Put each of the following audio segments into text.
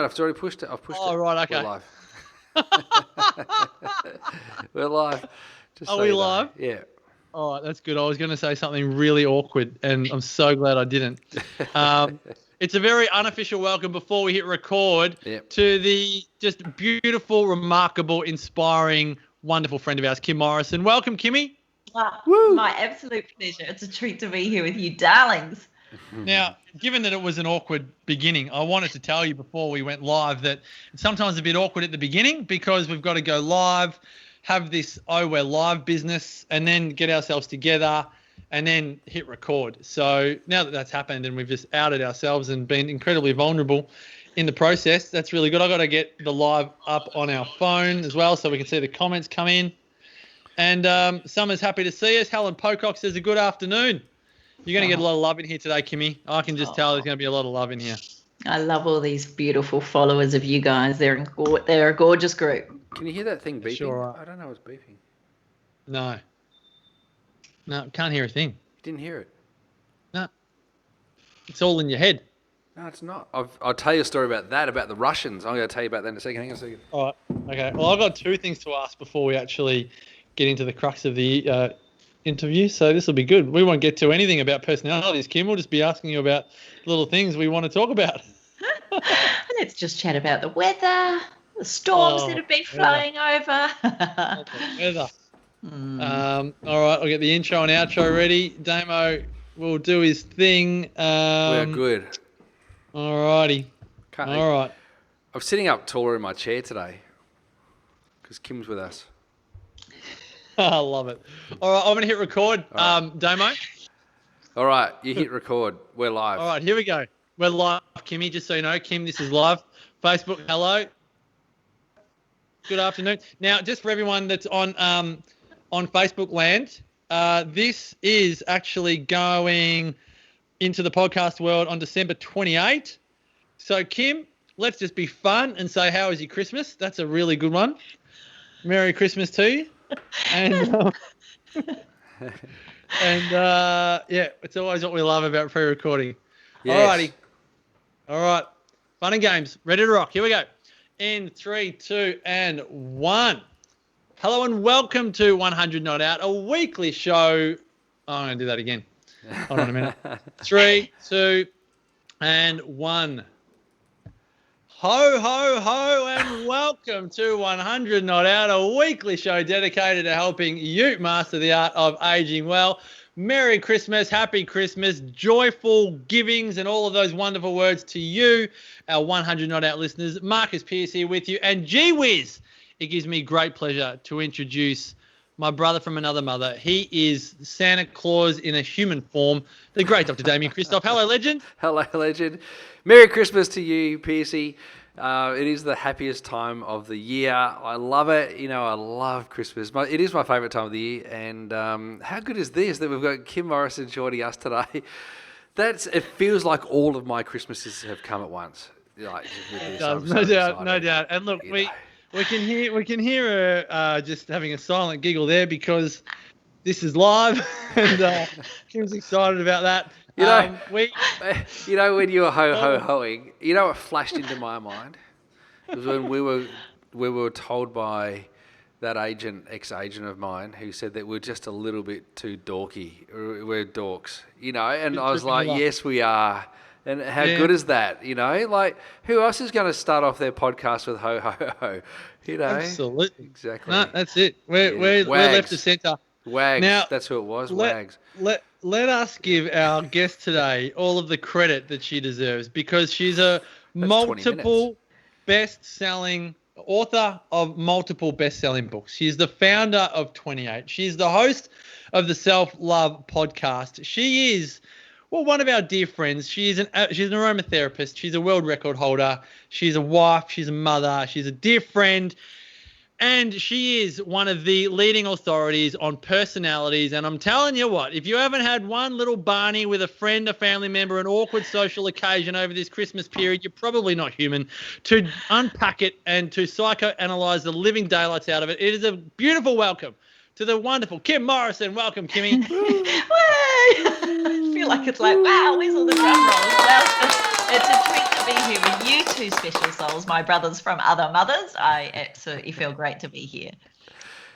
I've already pushed it. I've pushed it. Oh, right, okay. We're live. We're live. Just Are so we you know. live? Yeah. All right, that's good. I was going to say something really awkward, and I'm so glad I didn't. It's a very unofficial welcome before we hit record to the just beautiful, remarkable, inspiring, wonderful friend of ours, Kim Morrison. Welcome, Kimmy. My absolute pleasure. It's a treat to be here with you, darlings. Now, given that it was an awkward beginning, I wanted to tell you before we went live that it's sometimes a bit awkward at the beginning because we've got to go live, have this, we're live business, and then get ourselves together and then hit record. So now that that's happened and we've just outed ourselves and been incredibly vulnerable in the process, that's really good. I've got to get the live up on our phone as well so we can see the comments come in. And Summer's happy to see us. Helen Pocock says a good afternoon. You're going to get a lot of love in here today, Kimmy. I can just tell there's going to be a lot of love in here. I love all these beautiful followers of you guys. They're a gorgeous group. Can you hear that thing beeping? Sure. I don't know what's beeping. No, can't hear a thing. You didn't hear it? No. It's all in your head. No, it's not. I'll tell you a story about the Russians. I'm going to tell you about that in a second. Hang on a second. All right. Okay. Well, I've got two things to ask before we actually get into the crux of the interview, so this will be good. We won't get to anything about personalities, Kim. We'll just be asking you about little things we want to talk about. Let's just chat about the weather, the storms that have been flying over. Weather. All right, I'll get the intro and outro ready. Damo will do his thing. We're good. All righty. All right. I'm sitting up taller in my chair today because Kim's with us. I love it. All right, I'm going to hit record. Right. Damo? All right, you hit record. We're live. All right, here we go. We're live, Kimmy, just so you know. Kim, this is live. Facebook, hello. Good afternoon. Now, just for everyone that's on Facebook land, this is actually going into the podcast world on December 28. So, Kim, let's just be fun and say, how was your Christmas? That's a really good one. Merry Christmas to you. And it's always what we love about pre-recording. Yes. Alrighty. All right. Fun and games. Ready to rock. Here we go. In 3, 2, and 1. Hello and welcome to 100 Not Out, a weekly show. I'm going to do that again. Hold on a minute. 3, 2, and 1. Ho, ho, ho, and welcome to 100 Not Out, a weekly show dedicated to helping you master the art of aging well. Merry Christmas, Happy Christmas, joyful givings, and all of those wonderful words to you, our 100 Not Out listeners. Marcus Pearce here with you, and gee whiz, it gives me great pleasure to introduce my brother from another mother. He is Santa Claus in a human form, the great Dr. Damien Christoph. Hello, legend. Hello, legend. Merry Christmas to you, Piercy. It is the happiest time of the year. I love it. You know, I love Christmas. It is my favourite time of the year. And how good is this that we've got Kim Morrison joining us today? It feels like all of my Christmases have come at once. Like, no doubt. And look, we can hear her just having a silent giggle there because this is live, and Kim's excited about that. You know, when you were ho-ho-hoing, you know what flashed into my mind? It was when we were told by that ex-agent of mine, who said that we're just a little bit too dorky. We're dorks, you know, and I was like, yes, we are. And how good is that, you know? Like, who else is going to start off their podcast with ho-ho-ho, you know? Absolutely. Exactly. No, that's it. We're left to centre. Wags, now, that's who it was, Wags. Let us give our guest today all of the credit that she deserves because she's a multiple best-selling author of multiple best-selling books. She's the founder of 28. She's the host of the Self-Love podcast. She is, one of our dear friends. She's an aromatherapist. She's a world record holder. She's a wife. She's a mother. She's a dear friend. And she is one of the leading authorities on personalities. And I'm telling you what, if you haven't had one little Barney with a friend, a family member, an awkward social occasion over this Christmas period, you're probably not human. To unpack it and to psychoanalyze the living daylights out of it, it is a beautiful welcome to the wonderful Kim Morrison. Welcome, Kimmy. I feel like it's like, wow, where's all the drum rolls? Well, it's a treat to to be here with you two special souls, my brothers from other mothers. I absolutely feel great to be here.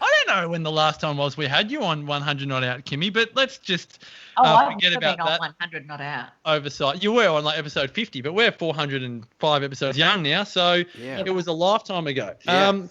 I don't know when the last time was we had you on 100 Not Out, Kimmy, but let's just I've forget never about been that. on 100 Not Out. Oversight. You were on like episode 50, but we're 405 episodes young now, so it was a lifetime ago. Yeah.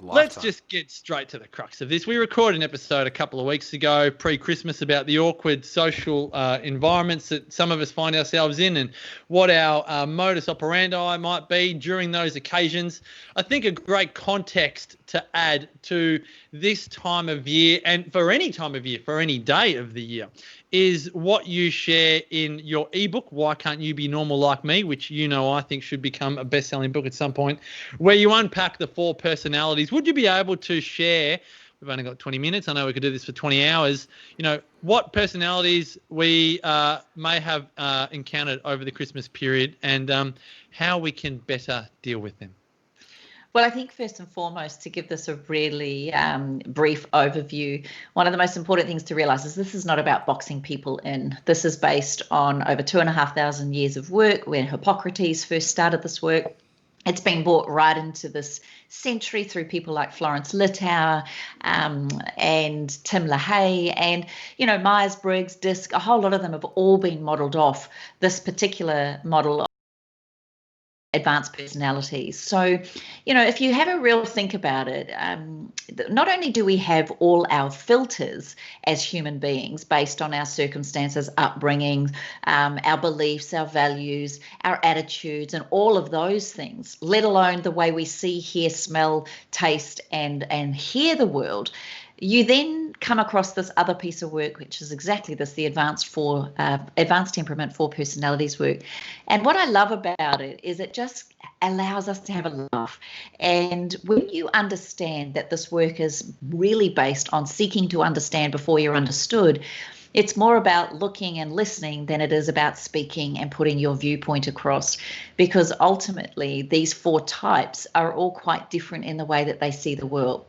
Let's just get straight to the crux of this. We recorded an episode a couple of weeks ago, pre-Christmas, about the awkward social environments that some of us find ourselves in and what our modus operandi might be during those occasions. I think a great context to add to this time of year, and for any time of year, for any day of the year, is what you share in your ebook, Why Can't You Be Normal Like Me, which I think should become a best-selling book at some point, where you unpack the 4 personalities. Would you be able to share, we've only got 20 minutes, I know we could do this for 20 hours, what personalities we may have encountered over the Christmas period and how we can better deal with them? Well, I think first and foremost, to give this a really brief overview, one of the most important things to realise is this is not about boxing people in. This is based on over 2,500 years of work when Hippocrates first started this work. It's been brought right into this century through people like Florence Littauer and Tim LaHaye and, Myers-Briggs, Disc, a whole lot of them have all been modelled off this particular model of advanced personalities. So, if you have a real think about it, not only do we have all our filters as human beings based on our circumstances, upbringing, our beliefs, our values, our attitudes, and all of those things, let alone the way we see, hear, smell, taste, and hear the world. You then come across this other piece of work, which is exactly this, the advanced temperament 4 personalities work. And what I love about it is it just allows us to have a laugh. And when you understand that this work is really based on seeking to understand before you're understood, it's more about looking and listening than it is about speaking and putting your viewpoint across, because ultimately these 4 types are all quite different in the way that they see the world.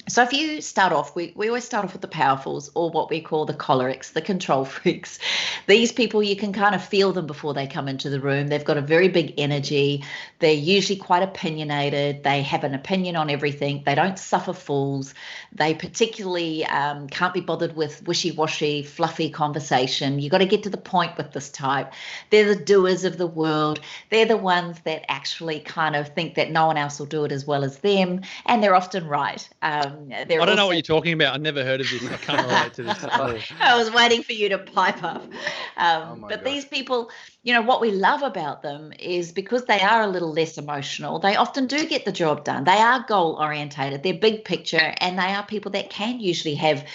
So if you start off, we always start off with the powerfuls, or what we call the cholerics, the control freaks. These people, you can kind of feel them before they come into the room. They've got a very big energy. They're usually quite opinionated. They have an opinion on everything. They don't suffer fools. They particularly can't be bothered with wishy-washy, fluffy conversation. You've got to get to the point with this type. They're the doers of the world. They're the ones that actually kind of think that no one else will do it as well as them, and they're often right. I don't know what you're talking about. I've never heard of this. I can't relate to this at all. I was waiting for you to pipe up. But God. These people, what we love about them is because they are a little less emotional, they often do get the job done. They are goal orientated. They're big picture, and they are people that can usually have,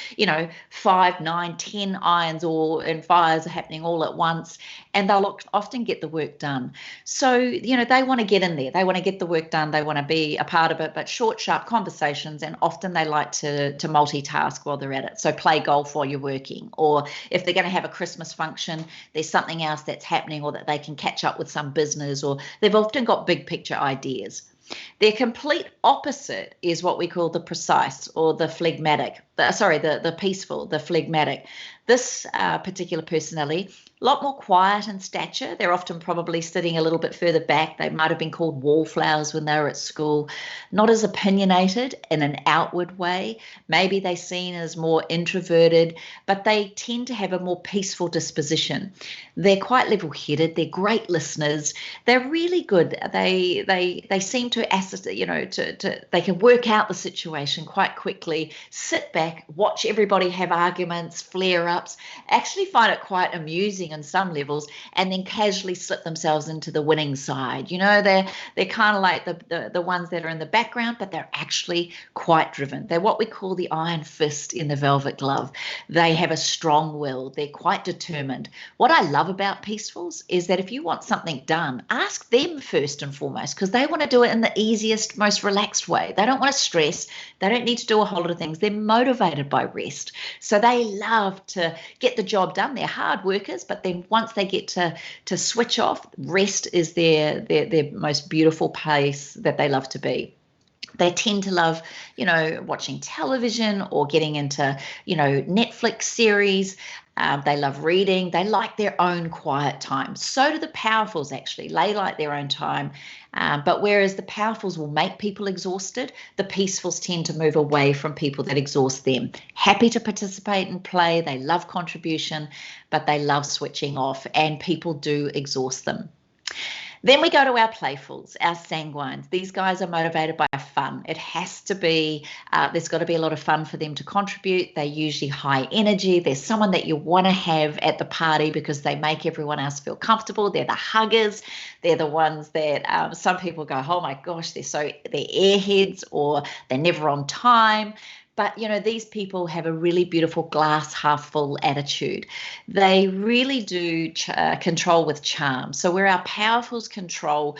5, 9, 10 irons and fires happening all at once, and they'll often get the work done. So, they want to get in there. They want to get the work done. They want to be a part of it, but short, sharp conversations, and often they like to multitask while they're at it. So play golf while you're working, or if they're going to have a Christmas function, there's something else that's happening, or that they can catch up with some business, or they've often got big picture ideas. Their complete opposite is what we call the precise, or the phlegmatic, the peaceful, the phlegmatic. This particular personality, a lot more quiet in stature. They're often probably sitting a little bit further back. They might have been called wallflowers when they were at school. Not as opinionated in an outward way. Maybe they're seen as more introverted, but they tend to have a more peaceful disposition. They're quite level-headed. They're great listeners. They're really good. They seem to assist, they can work out the situation quite quickly, sit back, watch everybody have arguments, flare-ups, actually find it quite amusing on some levels, and then casually slip themselves into the winning side. They're kind of like the ones that are in the background, but they're actually quite driven. They're what we call the iron fist in the velvet glove. They have a strong will. They're quite determined. What I love about peacefuls is that if you want something done, ask them first and foremost, because they want to do it in the easiest, most relaxed way. They don't want to stress. They don't need to do a whole lot of things. They're motivated by rest. So they love to get the job done. They're hard workers, but then once they get to switch off, rest is their most beautiful place that they love to be. They tend to love, watching television or getting into, Netflix series. They love reading. They like their own quiet time. So do the powerfuls, actually. They like their own time. But whereas the powerfuls will make people exhausted, the peacefuls tend to move away from people that exhaust them. Happy to participate and play. They love contribution, but they love switching off, and people do exhaust them. Then we go to our playfuls, our sanguines. These guys are motivated by fun. It has to be, there's got to be a lot of fun for them to contribute. They're usually high energy. There's someone that you want to have at the party because they make everyone else feel comfortable. They're the huggers. They're the ones that some people go, oh my gosh, they're airheads, or they're never on time. But, these people have a really beautiful glass half full attitude. They really do control with charm. So where our powerfuls control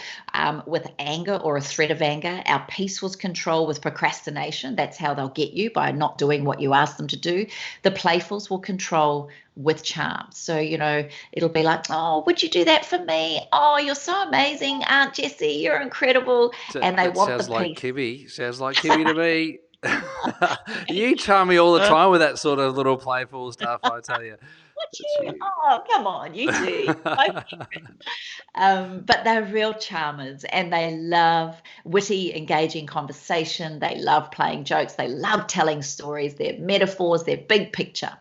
with anger or a threat of anger, our peacefuls control with procrastination. That's how they'll get you, by not doing what you ask them to do. The playfuls will control with charm. So, it'll be like, oh, would you do that for me? Oh, you're so amazing, Aunt Jessie. You're incredible. And they want the peace. Sounds like Kibby to me. You charm me all the time with that sort of little playful stuff, I tell you. Oh, come on, you do. But they're real charmers, and they love witty, engaging conversation. They love playing jokes. They love telling stories. They're metaphors. They're big picture.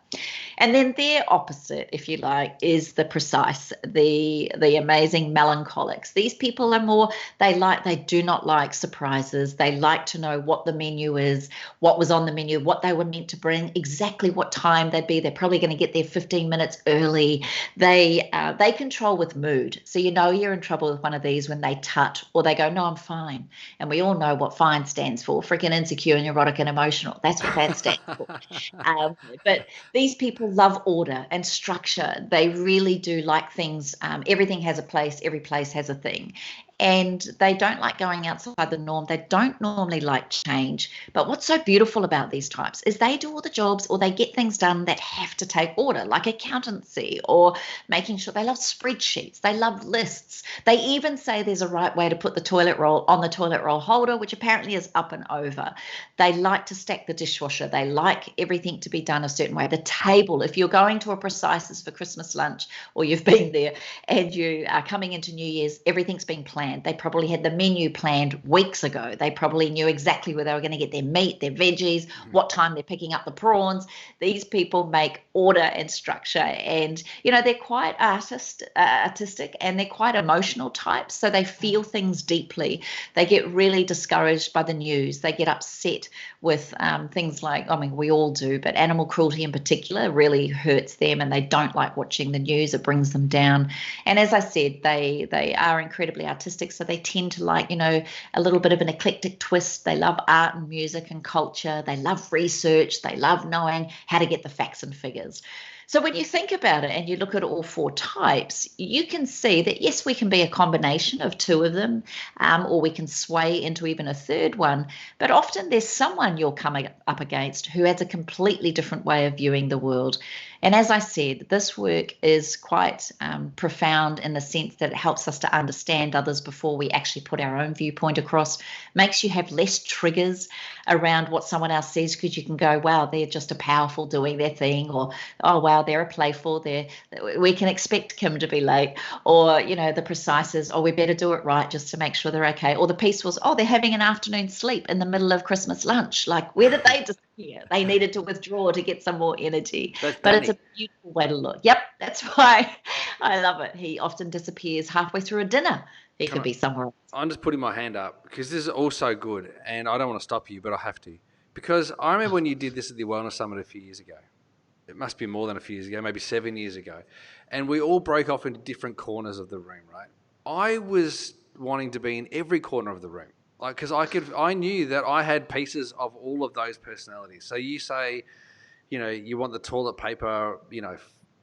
And then their opposite, if you like, is the precise, the amazing melancholics. These people are more, they do not like surprises. They like to know what the menu is, what was on the menu, what they were meant to bring, exactly what time they'd be. They're probably going to get there 15 minutes early. They control with mood. So you're in trouble with one of these when they tut, or they go, no, I'm fine. And we all know what FINE stands for, freaking insecure, neurotic, and emotional. That's what that stands for. But these people love order and structure. They really do like things. Everything has a place. Every place has a thing. And they don't like going outside the norm. They don't normally like change. But what's so beautiful about these types is they do all the jobs, or they get things done that have to take order, like accountancy, or making sure. They love spreadsheets. They love lists. They even say there's a right way to put the toilet roll on the toilet roll holder, which apparently is up and over. They like to stack the dishwasher. They like everything to be done a certain way. The table, if you're going to a Precise's for Christmas lunch, or you've been there and you are coming into New Year's, everything's been planned. They probably had the menu planned weeks ago. They probably knew exactly where they were going to get their meat, their veggies, what time they're picking up the prawns. These people make order and structure, and they're quite artistic, and they're quite emotional types. So they feel things deeply. They get really discouraged by the news. They get upset with things like, we all do, but animal cruelty in particular really hurts them, and they don't like watching the news. It brings them down. And as I said, they are incredibly artistic. So they tend to like, a little bit of an eclectic twist. They love art and music and culture. They love research. They love knowing how to get the facts and figures. So when you think about it and you look at all four types, you can see that, yes, we can be a combination of two of them, or we can sway into even a third one. But often there's someone you're coming up against who has a completely different way of viewing the world. And as I said, this work is quite profound in the sense that it helps us to understand others before we actually put our own viewpoint across, makes you have less triggers around what someone else says, because you can go, wow, they're just a powerful doing their thing, or, oh, wow, they're a playful. We can expect Kim to be late, or, the precises, oh, we better do it right just to make sure they're okay, or the peacefuls, oh, they're having an afternoon sleep in the middle of Christmas lunch. Like, where did they disappear? They needed to withdraw to get some more energy. But it's a beautiful way to look. Yep, that's why I love it. He often disappears halfway through a dinner. He could be somewhere else. I'm just putting my hand up because this is also good, and I don't want to stop you, but I have to. Because I remember when you did this at the Wellness Summit a few years ago. It must be more than a few years ago, maybe 7 years ago. And we all broke off into different corners of the room, right? I was wanting to be in every corner of the room. Because I knew that I had pieces of all of those personalities. So you say, you want the toilet paper,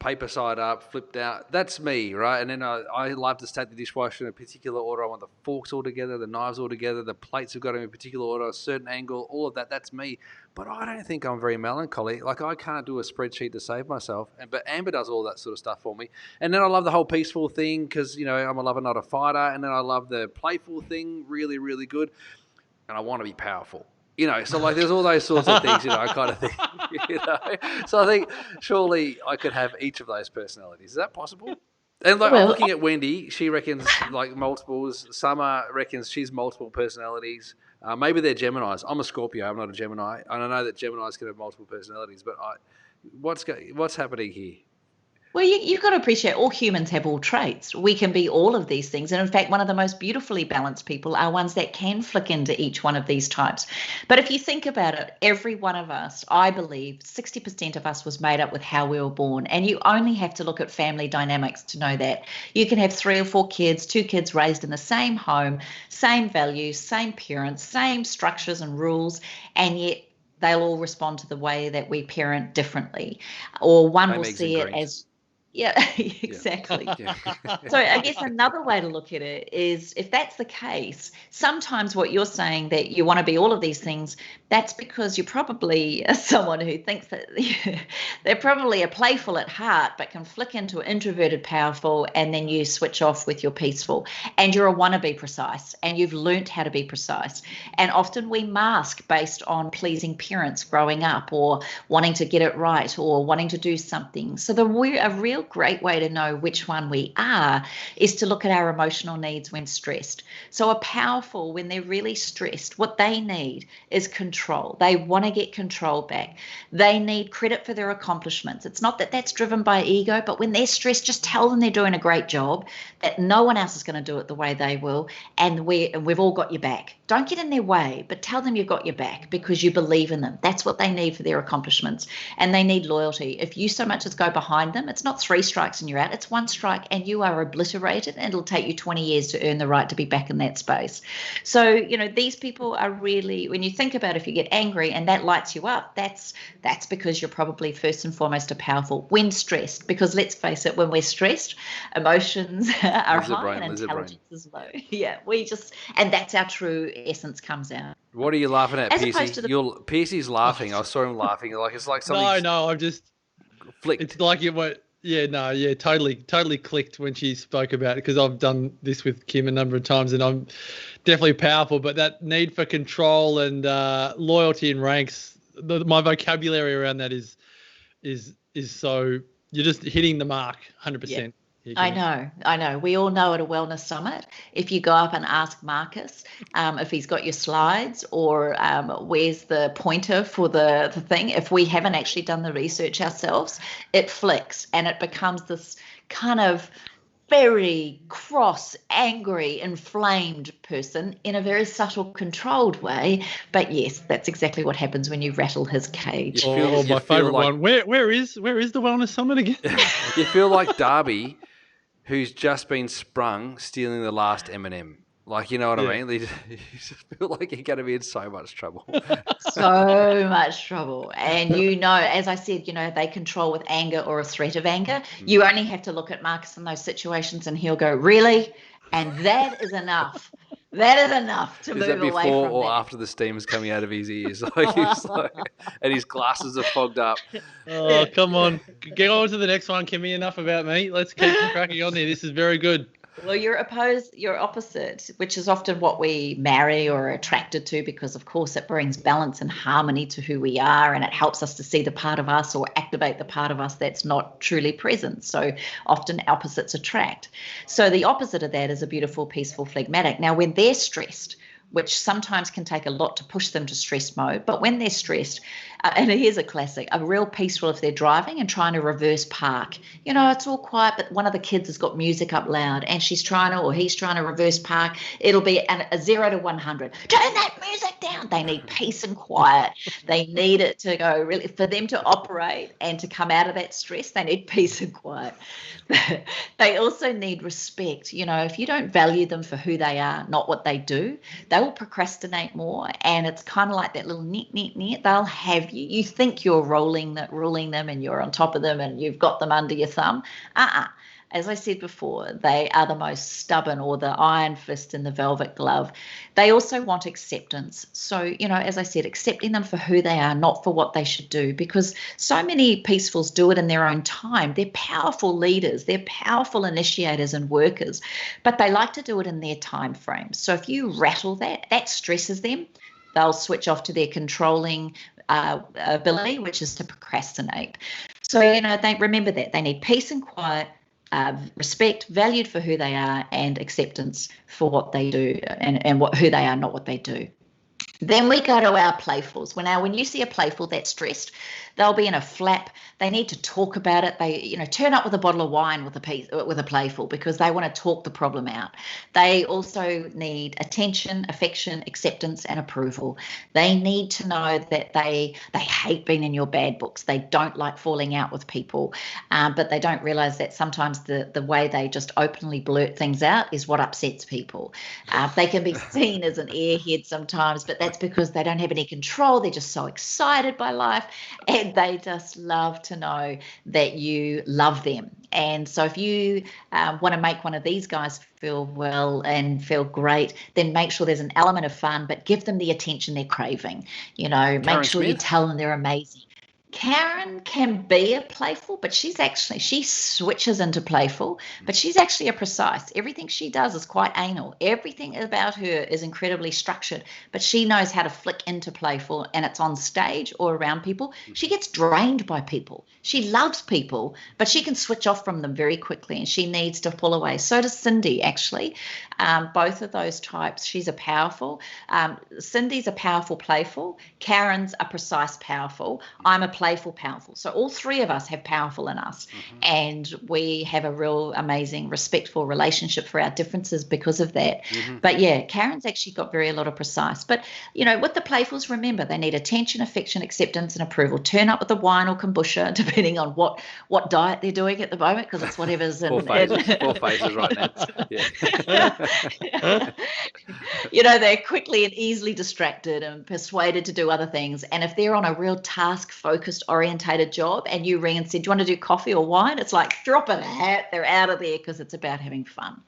paper side up, flipped out. That's me, right? And then I love to stack the dishwasher in a particular order. I want the forks all together, the knives all together, the plates have got to be in a particular order, a certain angle, all of that. That's me. But I don't think I'm very melancholy. Like, I can't do a spreadsheet to save myself. But Amber does all that sort of stuff for me. And then I love the whole peaceful thing because, I'm a lover, not a fighter. And then I love the playful thing, really, really good. And I want to be powerful. So like there's all those sorts of things, kind of thing, you know. So I think surely I could have each of those personalities. Is that possible? And like I'm Well, looking at Wendy, she reckons like multiples. Summer reckons she's multiple personalities. Maybe they're Geminis. I'm a Scorpio. I'm not a Gemini, and I know that Geminis can have multiple personalities. But what's happening here? Well, you've got to appreciate all humans have all traits. We can be all of these things. And in fact, one of the most beautifully balanced people are ones that can flick into each one of these types. But if you think about it, every one of us, I believe 60% of us was made up with how we were born. And you only have to look at family dynamics to know that. You can have 3 or 4 kids, 2 kids raised in the same home, same values, same parents, same structures and rules, and yet they'll all respond to the way that we parent differently. Or one will see it as yeah, exactly. Yeah. So I guess another way to look at it is if that's the case, sometimes what you're saying that you want to be all of these things, that's because you're probably someone who thinks that they're probably a playful at heart, but can flick into introverted powerful, and then you switch off with your peaceful. And you're a wannabe precise, and you've learnt how to be precise. And often we mask based on pleasing parents growing up, or wanting to get it right, or wanting to do something. So a real great way to know which one we are is to look at our emotional needs when stressed. So a powerful, when they're really stressed, what they need is control. They want to get control back. They need credit for their accomplishments. It's not that that's driven by ego, but when they're stressed, just tell them they're doing a great job, that no one else is going to do it the way they will, and we've all got your back. Don't get in their way, but tell them you've got your back because you believe in them. That's what they need for their accomplishments. And they need loyalty. If you so much as go behind them, it's not 3 strikes and you're out. It's 1 strike and you are obliterated, and it'll take you 20 years to earn the right to be back in that space. So, these people are really, when you think about if you get angry and that lights you up, that's because you're probably first and foremost a powerful when stressed, because let's face it, when we're stressed, emotions are high and intelligence is low. Yeah, and that's our true essence comes out. What are you laughing at, As Piercy? opposed to Piercy's laughing. I saw him laughing. It's like something. No, I'm just flicked. It's like it went. Yeah, totally clicked when she spoke about it, because I've done this with Kim a number of times, and I'm definitely powerful. But that need for control and loyalty and ranks, my vocabulary around that is so, you're just hitting the mark 100%. Yeah. I know. We all know at a wellness summit, if you go up and ask Marcus if he's got your slides or where's the pointer for the thing, if we haven't actually done the research ourselves, it flicks and it becomes this kind of very cross, angry, inflamed person in a very subtle, controlled way. But yes, that's exactly what happens when you rattle his cage. My favourite one. Where is the wellness summit again? You feel like Darby, who's just been sprung stealing the last M&M. Like, you know what I mean? You just feel like you're going to be in so much trouble. So much trouble. And as I said, they control with anger or a threat of anger. You only have to look at Marcus in those situations and he'll go, really? And that is enough. That is enough to move away from that. Is that before or after the steam is coming out of his ears? And his glasses are fogged up. Oh, come on. Get on to the next one, Kimmy. Enough about me. Let's keep cracking on here. This is very good. Well, you're opposite, which is often what we marry or are attracted to, because, of course, it brings balance and harmony to who we are, and it helps us to see the part of us or activate the part of us that's not truly present. So often opposites attract. So the opposite of that is a beautiful, peaceful, phlegmatic. Now, when they're stressed, which sometimes can take a lot to push them to stress mode, but when they're stressed, and here's a classic, a real peaceful if they're driving and trying to reverse park. It's all quiet, but one of the kids has got music up loud and he's trying to reverse park. It'll be a 0 to 100. Turn that music down. They need peace and quiet. They need it to go really, for them to operate and to come out of that stress, they need peace and quiet. They also need respect. If you don't value them for who they are, not what they do, they will procrastinate more. And it's kind of like that little net. They'll have you. You think you're ruling them and you're on top of them and you've got them under your thumb. As I said before, they are the most stubborn, or the iron fist in the velvet glove. They also want acceptance. So, as I said, accepting them for who they are, not for what they should do, because so many peacefuls do it in their own time. They're powerful leaders. They're powerful initiators and workers, but they like to do it in their time frame. So if you rattle that stresses them. they'll switch off to their controlling ability, which is to procrastinate. So, they remember that they need peace and quiet, respect, valued for who they are, and acceptance for what they do and who they are, not what they do. Then we go to our playfuls. When you see a playful that's stressed, they'll be in a flap. They need to talk about it. They, turn up with a bottle of wine with a playful because they want to talk the problem out. They also need attention, affection, acceptance, and approval. They need to know that they hate being in your bad books. They don't like falling out with people, but they don't realize that sometimes the way they just openly blurt things out is what upsets people. They can be seen as an airhead sometimes, but that's because they don't have any control. They're just so excited by life, and they just love to know that you love them. And so if you want to make one of these guys feel well and feel great, then make sure there's an element of fun, but give them the attention they're craving. Make sure you tell them they're amazing. Karen can be a playful, but she switches into playful, but she's actually a precise. Everything she does is quite anal. Everything about her is incredibly structured, but she knows how to flick into playful, and it's on stage or around people. She gets drained by people. She loves people, but she can switch off from them very quickly, and she needs to pull away. So does Cindy, actually. Both of those types. She's a powerful. Cindy's a powerful playful. Karen's a precise powerful. I'm a playful powerful. So all three of us have powerful in us, and we have a real amazing respectful relationship for our differences because of that. But yeah, Karen's actually got a lot of precise. But with the playfuls, remember they need attention, affection, acceptance, and approval. Turn up with the wine or kombucha, depending on what diet they're doing at the moment, because it's whatever's in. Four phases right now. Yeah. They're quickly and easily distracted and persuaded to do other things. And if they're on a real task-focused, orientated job and you ring and said, do you want to do coffee or wine? It's like, drop a hat, they're out of there because it's about having fun.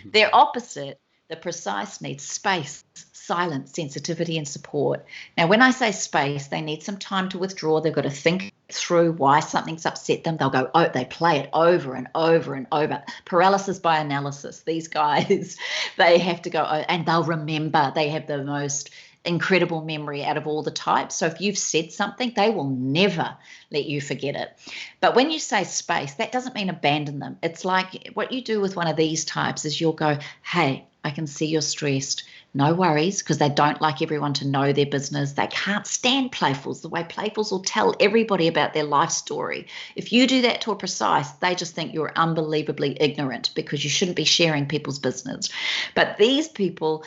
Their opposite, the precise, needs space, silence, sensitivity, and support. Now, when I say space, they need some time to withdraw. They've got to think through why something's upset them. They'll go, they play it over and over and over. Paralysis by analysis. These guys, they have to go, and they'll remember. They have the most incredible memory out of all the types. So if you've said something, they will never let you forget it. But when you say space, that doesn't mean abandon them. It's like what you do with one of these types is you'll go, hey, I can see you're stressed. No worries, because they don't like everyone to know their business. They can't stand playfuls, the way playfuls will tell everybody about their life story. If you do that to a precise, they just think you're unbelievably ignorant because you shouldn't be sharing people's business. But these people,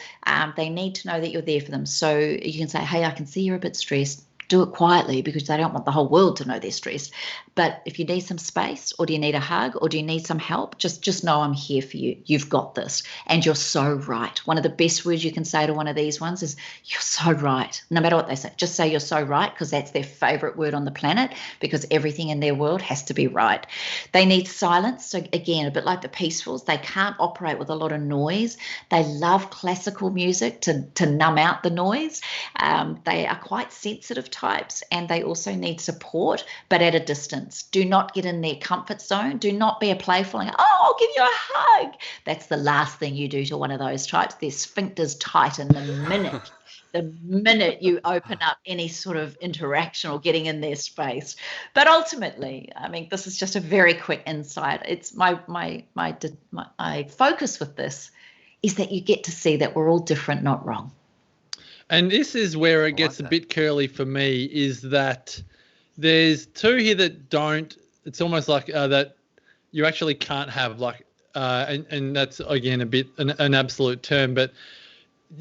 they need to know that you're there for them. So you can say, hey, I can see you're a bit stressed. Do it quietly because they don't want the whole world to know they're stressed. But if you need some space, or do you need a hug, or do you need some help, just know I'm here for you. You've got this. And you're so right. One of the best words you can say to one of these ones is, you're so right. No matter what they say, just say you're so right, because that's their favorite word on the planet, because everything in their world has to be right. They need silence. So again, a bit like the peacefuls, they can't operate with a lot of noise. They love classical music to numb out the noise. They are quite sensitive types, and they also need support, but at a distance. Do not get in their comfort zone. Do not be a playful and go, I'll give you a hug. That's the last thing you do to one of those types. Their sphincters tighten the minute you open up any sort of interaction or getting in their space. But ultimately, I mean, this is just a very quick insight. It's my focus with this is that you get to see that we're all different, not wrong. And this is where it gets a bit curly for me, is that there's two here that don't. It's almost like that you actually can't have, like, and that's, again, a bit an absolute term. But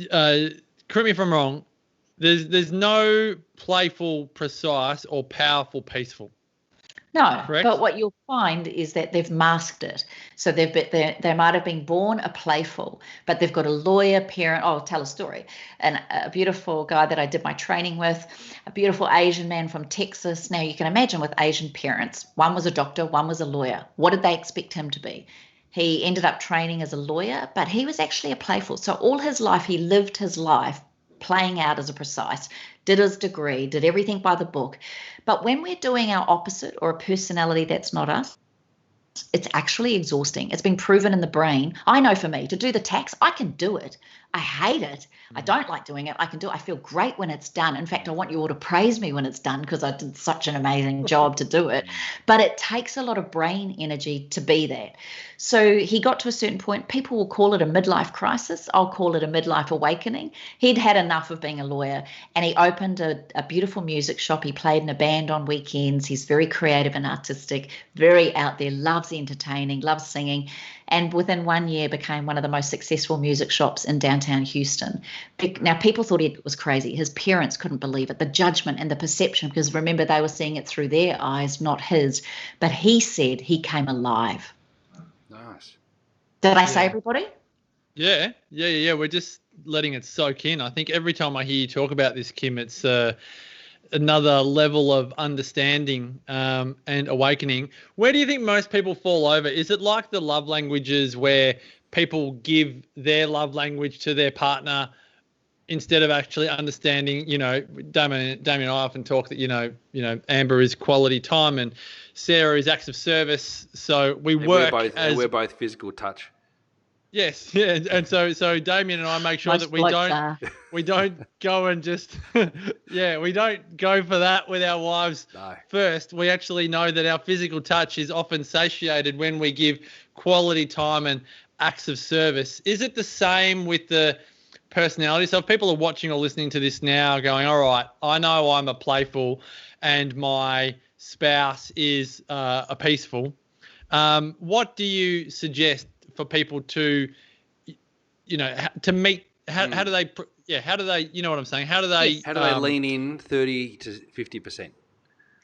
correct me if I'm wrong, there's no playful, precise, or powerful, peaceful. No, correct? But what you'll find is that they've masked it. So they might have been born a playful, but they've got a lawyer parent. I'll tell a story. And a beautiful guy that I did my training with, a beautiful Asian man from Texas. Now, you can imagine with Asian parents, one was a doctor, one was a lawyer. What did they expect him to be? He ended up training as a lawyer, but he was actually a playful. So all his life, he lived his life playing out as a precise, did his degree, did everything by the book. But when we're doing our opposite, or a personality that's not us, it's actually exhausting. It's been proven in the brain. I know for me, to do the tax, I can do it. I hate it. I don't like doing it. I can do it. I feel great when it's done. In fact, I want you all to praise me when it's done because I did such an amazing job to do it. But it takes a lot of brain energy to be that. So he got to a certain point. People will call it a midlife crisis. I'll call it a midlife awakening. He'd had enough of being a lawyer, and he opened a beautiful music shop. He played in a band on weekends. He's very creative and artistic, very out there, loves entertaining, loves singing, and within 1 year became one of the most successful music shops in downtown Houston. Now, people thought he was crazy. His parents couldn't believe it, the judgment and the perception, because remember, they were seeing it through their eyes, not his. But he said he came alive. Nice. Did I say everybody? Yeah. We're just letting it soak in. I think every time I hear you talk about this, Kim, it's another level of understanding and awakening. Where do you think most people fall over? Is it like the love languages where people give their love language to their partner instead of actually understanding? Damien and I often talk that Amber is quality time and Sarah is acts of service. So we're both physical touch. Yes, yeah, and so Damien and I make sure that we don't go and just we don't go for that with our wives first. We actually know that our physical touch is often satiated when we give quality time and acts of service. Is it the same with the personality? So if people are watching or listening to this now going, all right, I know I'm a playful and my spouse is a peaceful, what do you suggest for people to meet? How do they, you know what I'm saying? How do they lean in 30 to 50%?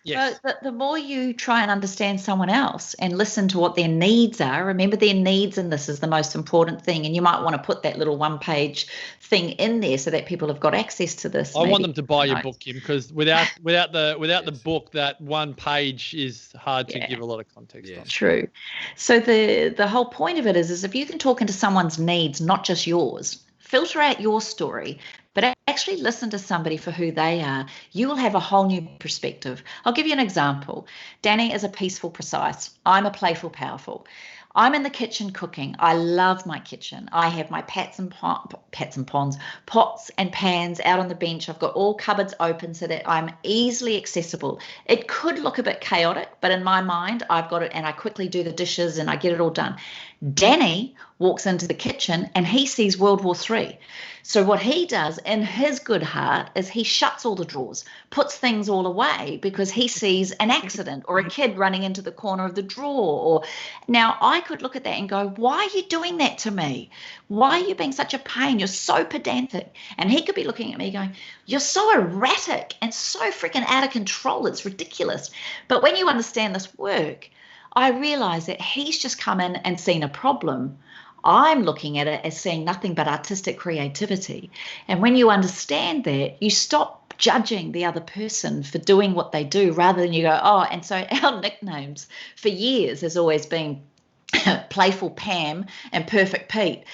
Yes. But the more you try and understand someone else and listen to what their needs are, remember their needs in this is the most important thing. And you might want to put that little one-page thing in there so that people have got access to this. I want them to buy your book, Kim, because without the book, that one page is hard to give a lot of context on. True. So the whole point of it is if you can talk into someone's needs, not just yours, filter out your story, but actually listen to somebody for who they are, you will have a whole new perspective. I'll give you an example. Danny is a peaceful, precise. I'm a playful, powerful. I'm in the kitchen cooking. I love my kitchen. I have my pots and pans out on the bench. I've got all cupboards open so that I'm easily accessible. It could look a bit chaotic, but in my mind, I've got it, and I quickly do the dishes and I get it all done. Danny walks into the kitchen and he sees World War III. So what he does in his good heart is he shuts all the drawers, puts things all away because he sees an accident or a kid running into the corner of the drawer. Now I could look at that and go, why are you doing that to me? Why are you being such a pain? You're so pedantic. And he could be looking at me going, you're so erratic and so freaking out of control. It's ridiculous. But when you understand this work, I realize that he's just come in and seen a problem. I'm looking at it as seeing nothing but artistic creativity. And when you understand that, you stop judging the other person for doing what they do rather than you go, oh, and so our nicknames for years has always been Playful Pam and Perfect Pete,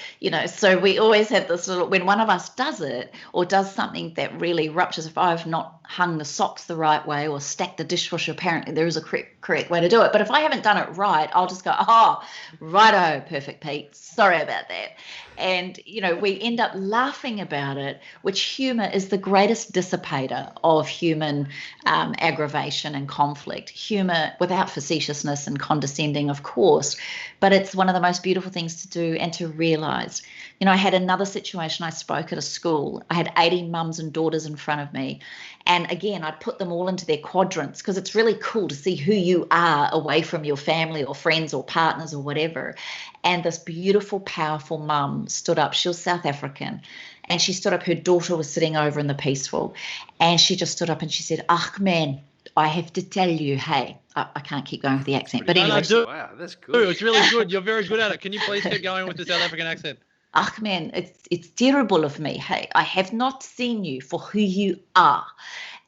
so we always have this little, when one of us does it or does something that really ruptures, if I've not hung the socks the right way or stacked the dishwasher, apparently there is a correct way to do it. But if I haven't done it right, I'll just go, oh, righto, Perfect Pete, sorry about that. And, we end up laughing about it, which humor is the greatest dissipator of human aggravation and conflict. Humor without facetiousness and condescending, of course, but it's one of the most beautiful things to do and to realize. I had another situation. I spoke at a school. I had 80 mums and daughters in front of me. And again, I'd put them all into their quadrants because it's really cool to see who you are away from your family or friends or partners or whatever. And this beautiful, powerful mum stood up. She was South African. And she stood up. Her daughter was sitting over in the peaceful. And she just stood up and she said, man, I have to tell you, hey, I can't keep going with the accent. But anyway. Wow, that's good. It's really good. You're very good at it. Can you please keep going with the South African accent? Man, it's terrible of me. Hey, I have not seen you for who you are.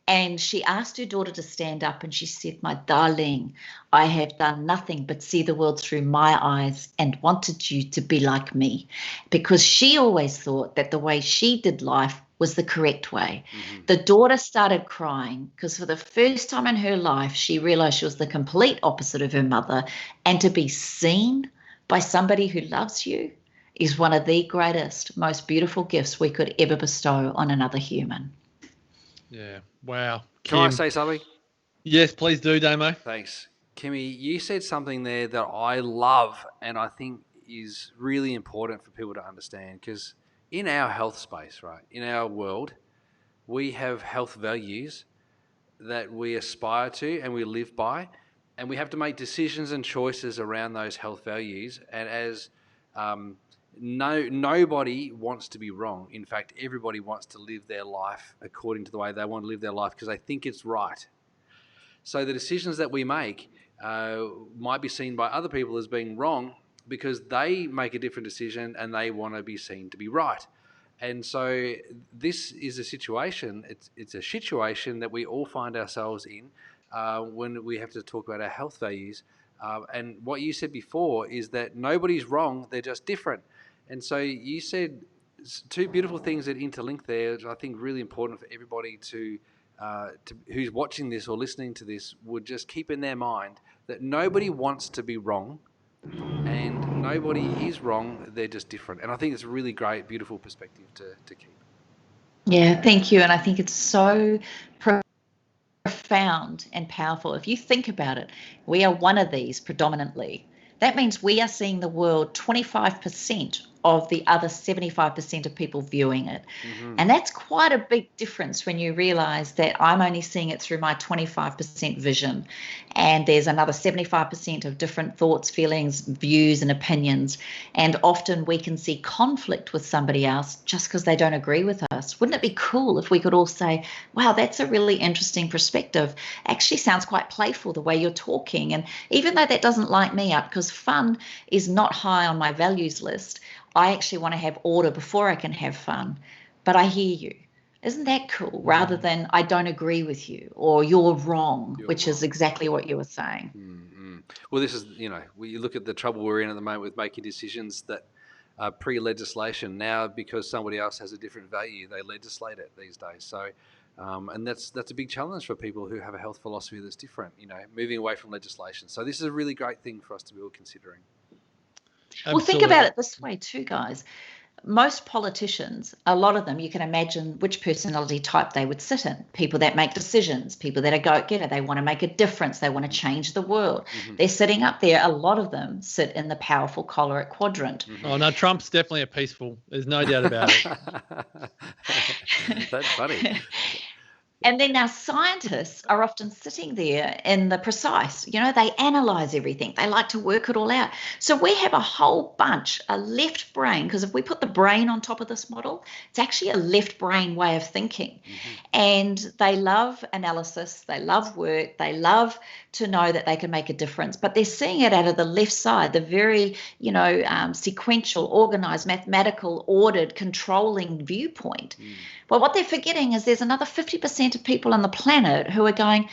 And she asked her daughter to stand up and she said, my darling, I have done nothing but see the world through my eyes and wanted you to be like me. Because she always thought that the way she did life was the correct way. Mm-hmm. The daughter started crying because for the first time in her life, she realized she was the complete opposite of her mother. And to be seen by somebody who loves you is one of the greatest, most beautiful gifts we could ever bestow on another human. Yeah. Wow. Can I Kim. say something? Yes, please do, Damo. Thanks. Kimmy, you said something there that I love and I think is really important for people to understand, because in our health space, right, in our world, we have health values that we aspire to and we live by, and we have to make decisions and choices around those health values. And as nobody wants to be wrong. In fact, everybody wants to live their life according to the way they want to live their life because they think it's right. So the decisions that we make might be seen by other people as being wrong because they make a different decision and they want to be seen to be right. And so this is a situation, it's a situation that we all find ourselves in when we have to talk about our health values. And what you said before is that nobody's wrong, they're just different. And so you said two beautiful things that interlink there, which I think really important for everybody to who's watching this or listening to this would just keep in their mind that nobody wants to be wrong and nobody is wrong, they're just different. And I think it's a really great, beautiful perspective to keep. Yeah, thank you. And I think it's so profound and powerful. If you think about it, we are one of these predominantly. That means we are seeing the world 25% of the other 75% of people viewing it. Mm-hmm. And that's quite a big difference when you realize that I'm only seeing it through my 25% vision. And there's another 75% of different thoughts, feelings, views, and opinions. And often we can see conflict with somebody else just because they don't agree with us. Wouldn't it be cool if we could all say, wow, that's a really interesting perspective. Actually sounds quite playful the way you're talking. And even though that doesn't light me up, because fun is not high on my values list, I actually want to have order before I can have fun. But I hear you. Isn't that cool? Rather than I don't agree with you or you're wrong, which is exactly what you were saying. Mm-hmm. Well, this is, we look at the trouble we're in at the moment with making decisions that are pre-legislation. Now, because somebody else has a different value, they legislate it these days. So, and that's a big challenge for people who have a health philosophy that's different, moving away from legislation. So this is a really great thing for us to be all considering. Absolutely. Well, think about it this way too, guys. Most politicians, a lot of them, you can imagine which personality type they would sit in. People that make decisions, people that are go-getter, they want to make a difference, they want to change the world. Mm-hmm. They're sitting up there. A lot of them sit in the powerful choleric quadrant. Mm-hmm. Oh, no, Trump's definitely a peaceful. There's no doubt about it. That's funny. And then our scientists are often sitting there in the precise, they analyze everything. They like to work it all out. So we have a whole bunch, a left brain, because if we put the brain on top of this model, it's actually a left brain way of thinking. Mm-hmm. And they love analysis. They love work. They love to know that they can make a difference. But they're seeing it out of the left side, the very, sequential, organized, mathematical, ordered, controlling viewpoint. Mm. But what they're forgetting is there's another 50% of people on the planet who are going,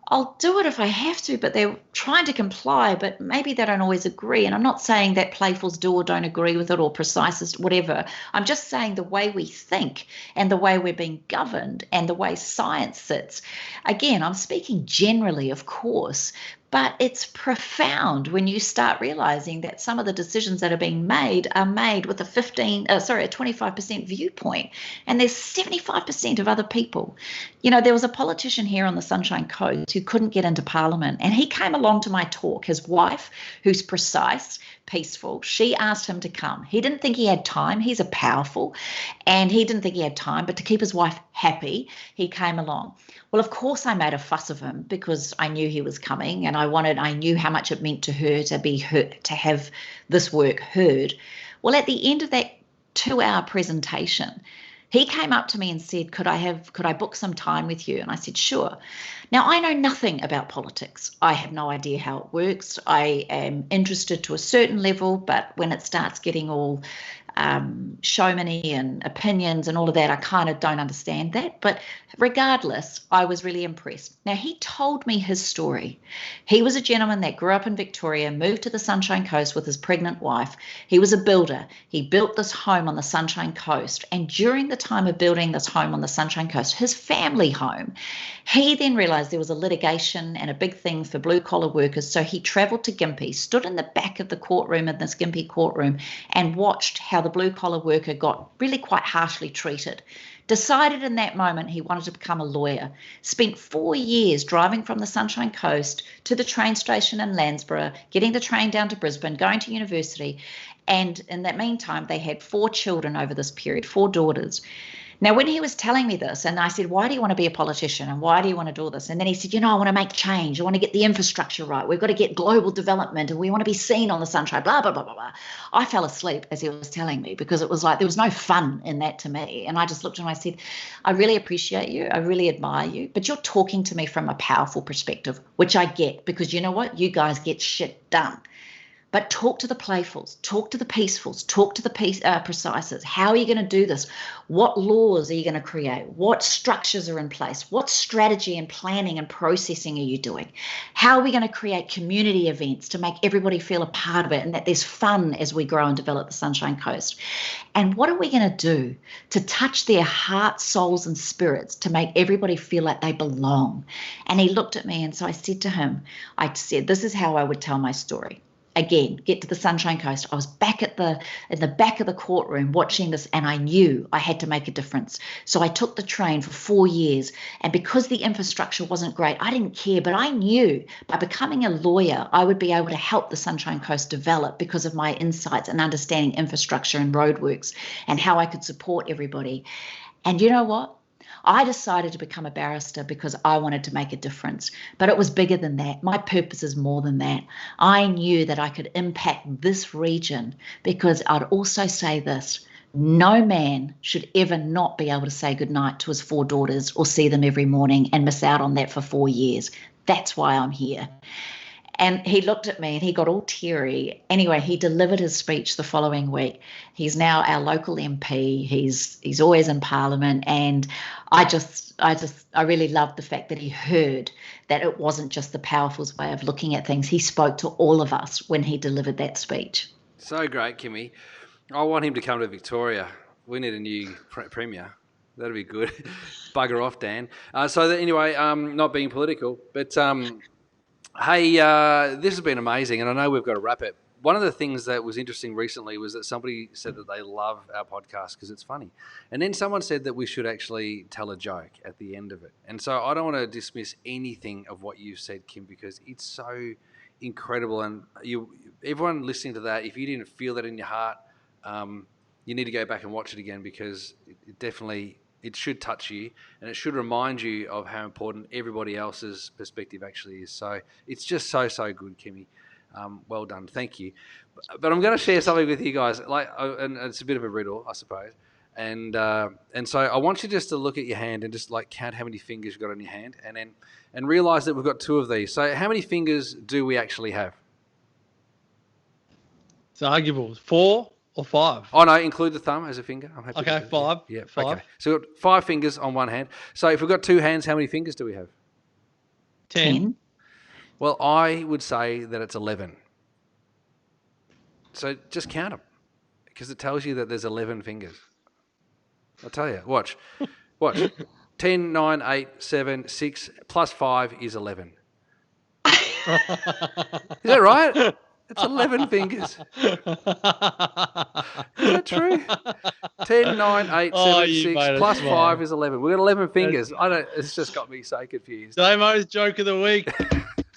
I'll do it if I have to, but they're trying to comply, but maybe they don't always agree. And I'm not saying that playfuls do or don't agree with it or precise, whatever. I'm just saying the way we think and the way we're being governed and the way science sits. Again, I'm speaking generally, of course, but it's profound when you start realizing that some of the decisions that are being made are made with a 25% viewpoint. And there's 75% of other people. There was a politician here on the Sunshine Coast who couldn't get into Parliament. And he came along to my talk. His wife, who's precise, peaceful, she asked him to come. He didn't think he had time. He's a powerful. And he didn't think he had time. But to keep his wife happy, he came along. Well, of course, I made a fuss of him because I knew he was coming and I knew how much it meant to her to be heard, to have this work heard. Well, at the end of that 2-hour presentation, he came up to me and said, could I book some time with you? And I said, sure. Now, I know nothing about politics. I have no idea how it works. I am interested to a certain level, but when it starts getting all showmany and opinions and all of that. I kind of don't understand that. But regardless, I was really impressed. Now, he told me his story. He was a gentleman that grew up in Victoria, moved to the Sunshine Coast with his pregnant wife. He was a builder. He built this home on the Sunshine Coast. And during the time of building this home on the Sunshine Coast, his family home, he then realized there was a litigation and a big thing for blue collar workers. So he traveled to Gympie, stood in the back of the courtroom in this Gympie courtroom and watched how the blue collar worker got really quite harshly treated. Decided in that moment he wanted to become a lawyer. Spent 4 years driving from the Sunshine Coast to the train station in Landsborough, getting the train down to Brisbane, going to university. And in that meantime, they had 4 children over this period, 4 daughters. Now, when he was telling me this, and I said, why do you want to be a politician and why do you want to do all this? And then he said, I want to make change. I want to get the infrastructure right. We've got to get global development and we want to be seen on the sunshine, blah, blah, blah, blah, blah. I fell asleep as he was telling me because it was like there was no fun in that to me. And I just looked at him and I said, I really appreciate you. I really admire you. But you're talking to me from a powerful perspective, which I get because you know what? You guys get shit done. But talk to the playfuls, talk to the peacefuls, talk to the precises. How are you going to do this? What laws are you going to create? What structures are in place? What strategy and planning and processing are you doing? How are we going to create community events to make everybody feel a part of it and that there's fun as we grow and develop the Sunshine Coast? And what are we going to do to touch their hearts, souls, and spirits to make everybody feel like they belong? And he looked at me, and so I said to him, this is how I would tell my story. Again, get to the Sunshine Coast. I was back in the back of the courtroom watching this, and I knew I had to make a difference. So I took the train for 4 years, and because the infrastructure wasn't great, I didn't care, but I knew by becoming a lawyer, I would be able to help the Sunshine Coast develop because of my insights and understanding infrastructure and roadworks and how I could support everybody. And you know what? I decided to become a barrister because I wanted to make a difference, but it was bigger than that. My purpose is more than that. I knew that I could impact this region because I'd also say this: no man should ever not be able to say goodnight to his 4 daughters or see them every morning and miss out on that for 4 years. That's why I'm here. And he looked at me and he got all teary. Anyway, he delivered his speech the following week. He's now our local MP. He's always in Parliament. And I really loved the fact that he heard that it wasn't just the powerful's way of looking at things. He spoke to all of us when he delivered that speech. So great, Kimmy. I want him to come to Victoria. We need a new premier. That'd be good. Bugger off, Dan. Anyway, not being political, but hey, this has been amazing, and I know we've got to wrap it. One of the things that was interesting recently was that somebody said that they love our podcast because it's funny. And then someone said that we should actually tell a joke at the end of it. And so I don't want to dismiss anything of what you've said, Kim, because it's so incredible. And everyone listening to that, if you didn't feel that in your heart, you need to go back and watch it again because it should touch you and it should remind you of how important everybody else's perspective actually is. So it's just so good, Kimmy. Well done. Thank you. But I'm going to share something with you guys, and it's a bit of a riddle, I suppose. And so I want you just to look at your hand and just count how many fingers you've got on your hand and realize that we've got 2 of these. So how many fingers do we actually have? It's arguable. 4 or 5? Oh, no, include the thumb as a finger. I'm happy. Okay, 5. Yeah, 5. Okay. So we've got 5 fingers on one hand. So if we've got 2 hands, how many fingers do we have? 10. Well, I would say that it's 11. So just count them because it tells you that there's 11 fingers. I'll tell you. Watch. 10, 9, 8, 7, 6 plus 5 is 11. Is that right? It's 11 fingers. Is that true? 10, 9, 8, 7, 6 plus 5 is 11. We've got 11 fingers. It's just got me so confused. Damo's joke of the week.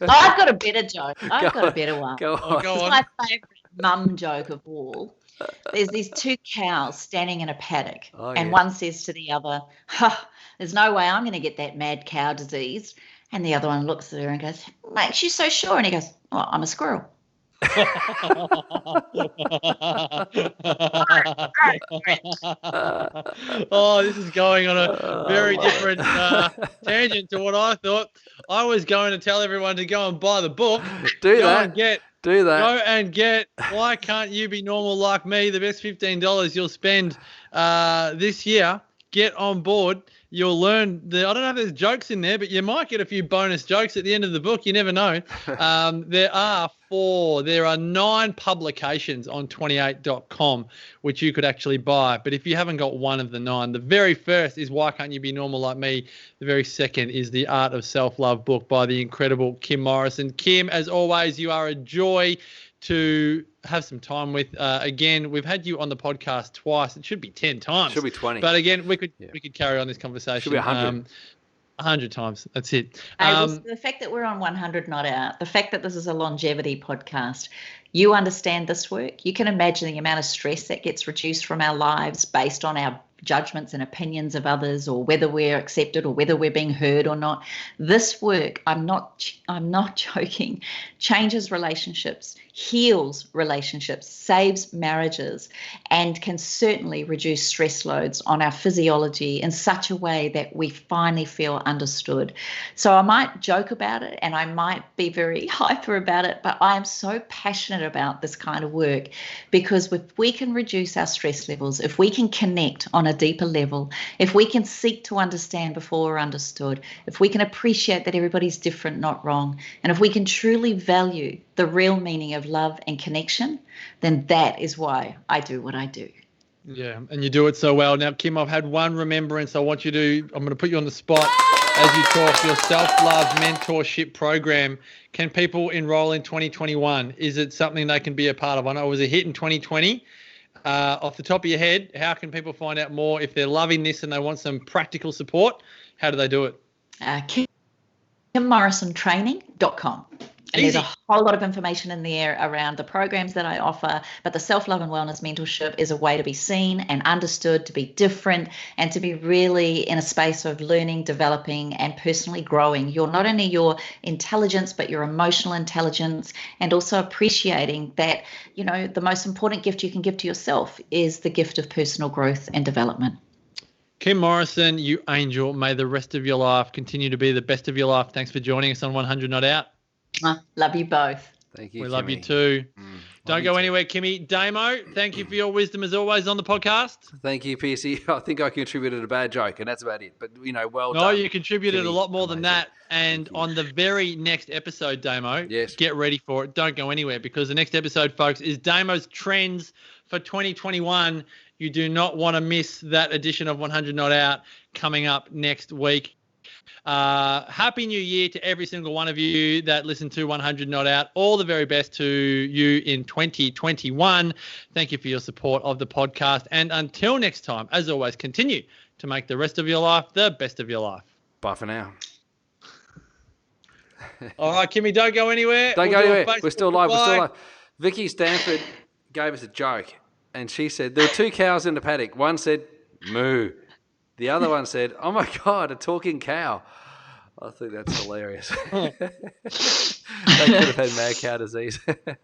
I've got a better joke. I've got a better one. Go on. It's my favourite mum joke of all. There's these 2 cows standing in a paddock, and one says to the other, there's no way I'm going to get that mad cow disease. And the other one looks at her and goes, makes you so sure? And he goes, well, I'm a squirrel. Oh, this is going on a very different tangent to what I thought. I was going to tell everyone to go and buy the book. Do go that. And get Do that. Go and get Why Can't You Be Normal Like Me? The best $15 you'll spend this year. Get on board. You'll learn I don't know if there's jokes in there, but you might get a few bonus jokes at the end of the book. You never know. There are 9 publications on 28.com, which you could actually buy. But if you haven't got one of the 9, the very first is Why Can't You Be Normal Like Me? The very second is The Art of Self-Love book by the incredible Kim Morrison. Kim, as always, you are a joy to have some time with. Again, we've had you on the podcast twice. It should be 10 times. Should be 20. But again, we could carry on this conversation. Should be 100. 100 times. That's it. The fact that we're on 100 Not Out, the fact that this is a longevity podcast, you understand this work. You can imagine the amount of stress that gets reduced from our lives based on our judgments and opinions of others, or whether we're accepted or whether we're being heard or not. This work, I'm not joking, changes relationships, heals relationships, saves marriages, and can certainly reduce stress loads on our physiology in such a way that we finally feel understood. So I might joke about it and I might be very hyper about it, but I am so passionate about this kind of work, because if we can reduce our stress levels, if we can connect on a deeper level, if we can seek to understand before we're understood, if we can appreciate that everybody's different, not wrong, and if we can truly value the real meaning of love and connection, then that is why I do what I do. Yeah, and you do it so well. Now, Kim, I've had one remembrance. I'm going to put you on the spot as you talk. Your self-love mentorship program. Can people enroll in 2021? Is it something they can be a part of? I know it was a hit in 2020. Off the top of your head, how can people find out more if they're loving this and they want some practical support? How do they do it? KimMorrisonTraining.com. And there's a whole lot of information in there around the programs that I offer, but the self-love and wellness mentorship is a way to be seen and understood, to be different, and to be really in a space of learning, developing, and personally growing. You're not only your intelligence, but your emotional intelligence, and also appreciating that, the most important gift you can give to yourself is the gift of personal growth and development. Kim Morrison, you angel, may the rest of your life continue to be the best of your life. Thanks for joining us on 100 Not Out. Love you both. Thank you. We Kimmy. love you too. Don't go anywhere, Kimmy. Damo, thank you for your wisdom as always on the podcast. Thank you, PC. I think I contributed a bad joke, and that's about it. But, well done. No, you contributed Kimmy, a lot more than amazing. that. And on the very next episode, Damo, yes, get ready for it. Don't go anywhere, because the next episode, folks, is Damo's trends for 2021. You do not want to miss that edition of 100 Not Out coming up next week. Happy New Year to every single one of you that listen to 100 Not Out. All the very best to you in 2021. Thank you for your support of the podcast. And until next time, as always, continue to make the rest of your life the best of your life. Bye for now. All right, Kimmy, don't go anywhere. Don't go anywhere. Facebook We're still live. Goodbye. We're still live. Vicky Stanford gave us a joke, and she said there were 2 cows in the paddock. One said moo. The other one said, "Oh my God, a talking cow." I think that's hilarious. They could have had mad cow disease.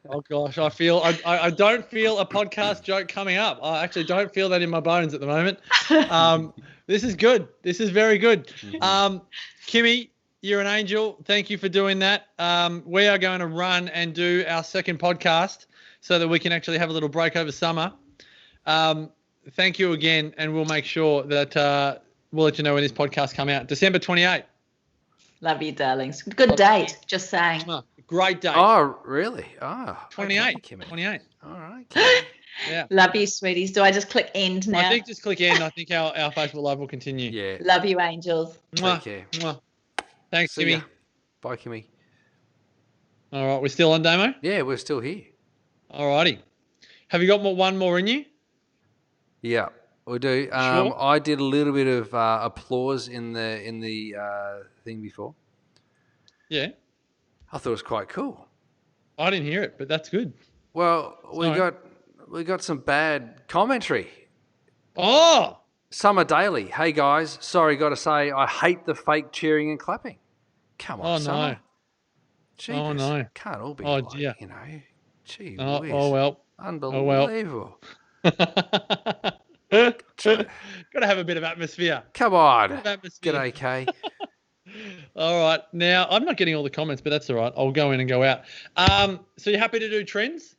Oh gosh, I don't feel a podcast joke coming up. I actually don't feel that in my bones at the moment. This is good. This is very good. Kimmy, you're an angel. Thank you for doing that. We are going to run and do our second podcast so that we can actually have a little break over summer. Thank you again, and we'll make sure that we'll let you know when this podcast come out. December 28th. Love you, darlings. Good date, just saying. Great date. Oh, really? Oh, 28. Okay, Kimmy. 28. All right. Kimmy. Yeah. Love you, sweeties. Do I just click end now? I think just click end. I think our Facebook Live will continue. Yeah. Love you, angels. Take care. Mwah. Thanks, See Kimmy. ya. Bye, Kimmy. All right, we're still on, Damo? Yeah, we're still here. All righty. Have you got one more in you? Yeah, we do. Sure. I did a little bit of applause in the thing before. Yeah. I thought it was quite cool. I didn't hear it, but that's good. Well, Sorry. we got some bad commentary. Oh! Summer Daily. Hey guys, sorry, got to say I hate the fake cheering and clapping. Come on, Oh, no. Summer. Jeepers. Oh, no. Can't all be Oh, like, dear. Gee Oh, whiz. oh well. Unbelievable. Got to have a bit of atmosphere. Come on. Bit of atmosphere. G'day, Kay. All right. Now, I'm not getting all the comments, but that's all right. I'll go in and go out. So you're happy to do trends?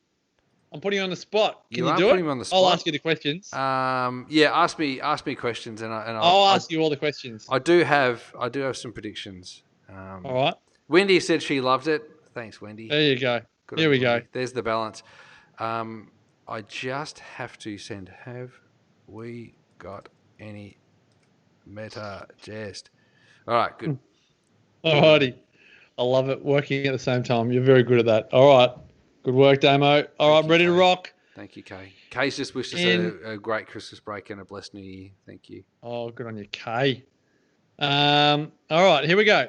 I'm putting you on the spot. Can you are do putting it? me on the I'll spot. ask you the questions. Yeah, ask me questions, and I'll ask you all the questions. I do have some predictions. All right. Wendy said she loved it. Thanks, Wendy. There you go. Good Here on we you, go. Wendy. There's the balance. I just have to send. Have we got any meta jest? All right, good. All righty. I love it. Working at the same time. You're very good at that. All right. Good work, Damo. All right, ready to rock. Thank you, Kay. Kay's just wished us a great Christmas break and a blessed New Year. Thank you. Oh, good on you, Kay. All right, here we go.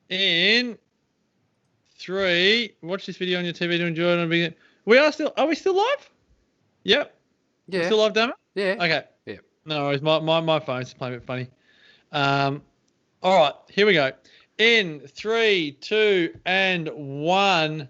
In 3, watch this video on your TV to enjoy it. Are we still live? Yep. Yeah. We're still live, Damo? Yeah. Okay. Yeah. No worries. My phone's playing a bit funny. All right, here we go. In 3, 2, and 1.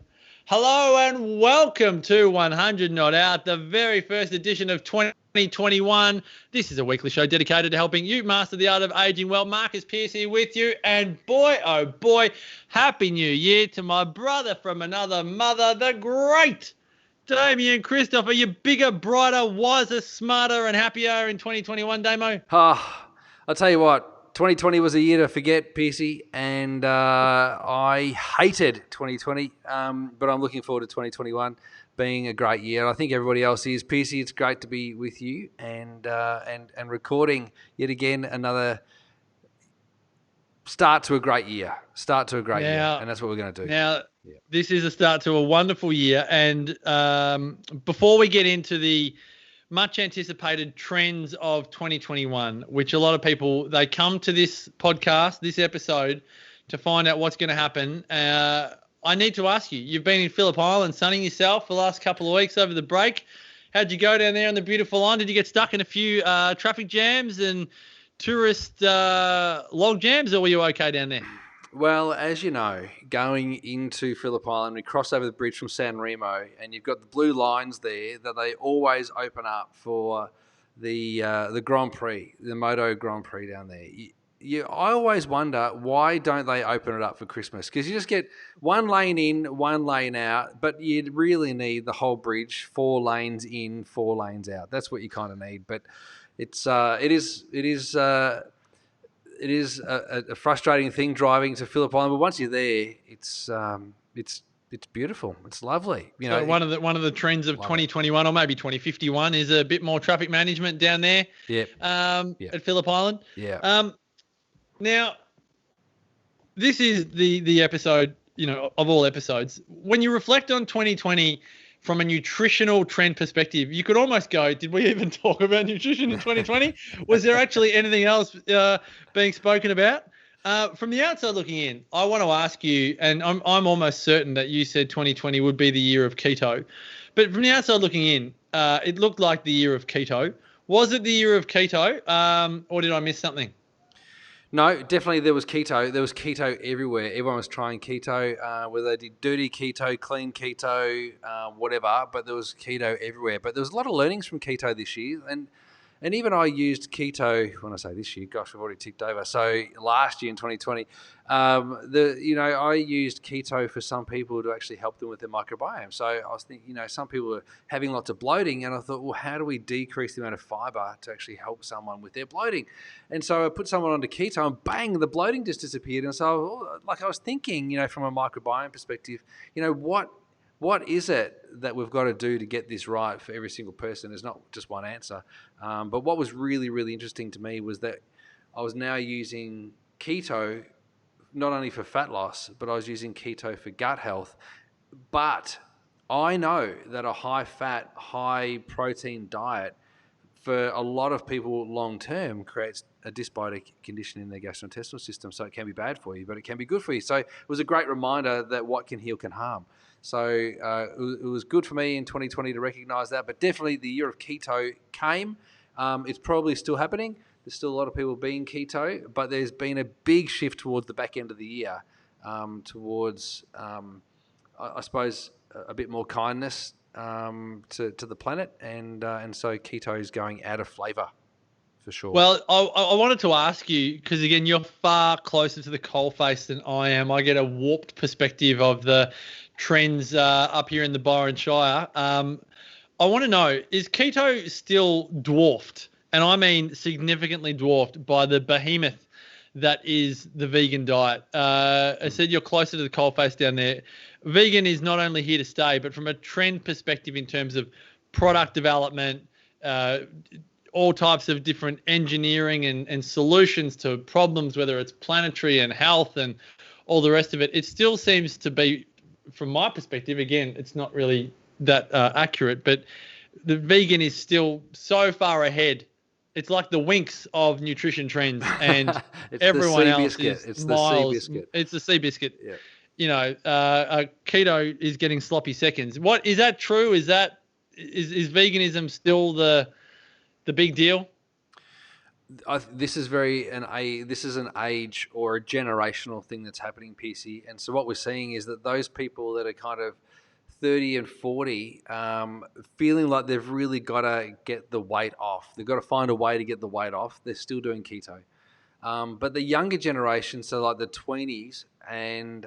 Hello and welcome to 100 Not Out, the very first edition of 2021. This is a weekly show dedicated to helping you master the art of aging well. Marcus Pierce here with you. And boy, oh boy, Happy New Year to my brother from another mother, the great Damien Christopher. You're bigger, brighter, wiser, smarter, and happier in 2021, Damo. I'll tell you what. 2020 was a year to forget, Piercy, and I hated 2020, but I'm looking forward to 2021 being a great year. I think everybody else is. Piercy, it's great to be with you and recording yet again another start to a great year. And that's what we're going to do. Now, This is a start to a wonderful year, and before we get into the much anticipated trends of 2021, which a lot of people, they come to this podcast, this episode, to find out what's going to happen. I need to ask you, you've been in Phillip Island sunning yourself for the last couple of weeks over the break. How'd you go down there on the beautiful island? Did you get stuck in a few traffic jams and tourist log jams, or were you okay down there? Well, as you know, going into Phillip Island, we cross over the bridge from San Remo, and you've got the blue lines there that they always open up for the Grand Prix, the Moto Grand Prix down there. I always wonder, why don't they open it up for Christmas? Because you just get one lane in, one lane out, but you really need the whole bridge, 4 lanes in, 4 lanes out. That's what you kind of need. But it is a frustrating thing driving to Phillip Island, but once you're there, it's beautiful. It's lovely. You know, one of the trends of 2021 or maybe 2051 is a bit more traffic management down there. At Phillip Island. Yeah. Now, this is the episode, of all episodes. When you reflect on 2020 from a nutritional trend perspective, you could almost go, did we even talk about nutrition in 2020? Was there actually anything else being spoken about? From the outside looking in, I want to ask you, and I'm almost certain that you said 2020 would be the year of keto. But from the outside looking in, it looked like the year of keto. Was it the year of keto, or did I miss something? No, definitely there was keto. There was keto everywhere. Everyone was trying keto, whether they did dirty keto, clean keto, whatever, but there was keto everywhere. But there was a lot of learnings from keto this year, and even I used keto, when I say this year, gosh, I've already ticked over. So last year in 2020, I used keto for some people to actually help them with their microbiome. So I was thinking, some people were having lots of bloating, and I thought, well, how do we decrease the amount of fiber to actually help someone with their bloating? And so I put someone onto keto, and bang, the bloating just disappeared. And so, I was thinking, from a microbiome perspective, what is it that we've got to do to get this right for every single person? There's not just one answer. But what was really, really interesting to me was that I was now using keto not only for fat loss, but I was using keto for gut health. But I know that a high-fat, high-protein diet for a lot of people long-term creates a dysbiotic condition in their gastrointestinal system. So it can be bad for you, but it can be good for you. So it was a great reminder that what can heal can harm. So it was good for me in 2020 to recognise that, but definitely the year of keto came. It's probably still happening. There's still a lot of people being keto, but there's been a big shift towards the back end of the year, towards, I suppose, a bit more kindness to the planet, and so keto is going out of flavour for sure. Well, I wanted to ask you, because again, you're far closer to the coalface than I am. I get a warped perspective of the trends up here in the Byron Shire. I want to know, is keto still dwarfed? And I mean significantly dwarfed by the behemoth that is the vegan diet. I said you're closer to the coalface down there. Vegan is not only here to stay, but from a trend perspective in terms of product development, all types of different engineering and solutions to problems, whether it's planetary and health and all the rest of it, it still seems to be, from my perspective, again, it's not really that accurate, but the vegan is still so far ahead. It's like the Winx of nutrition trends, and it's everyone the sea else biscuit. is It's miles. the sea biscuit. It's the sea biscuit. Yeah. You know, keto is getting sloppy seconds. What is that true? Is veganism still the big deal? This is this is an age or a generational thing that's happening, PC. And so what we're seeing is that those people that are kind of 30 and 40, feeling like they've really got to get the weight off. They've got to find a way to get the weight off. They're still doing keto. But the younger generation, so like the 20s and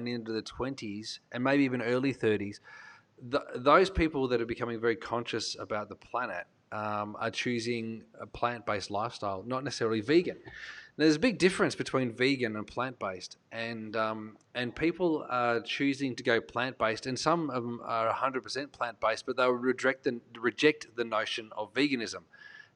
into the 20s and maybe even early 30s, those people that are becoming very conscious about the planet are choosing a plant-based lifestyle, not necessarily vegan. Now, there's a big difference between vegan and plant-based, and people are choosing to go plant-based, and some of them are 100% plant-based, but they'll reject the notion of veganism.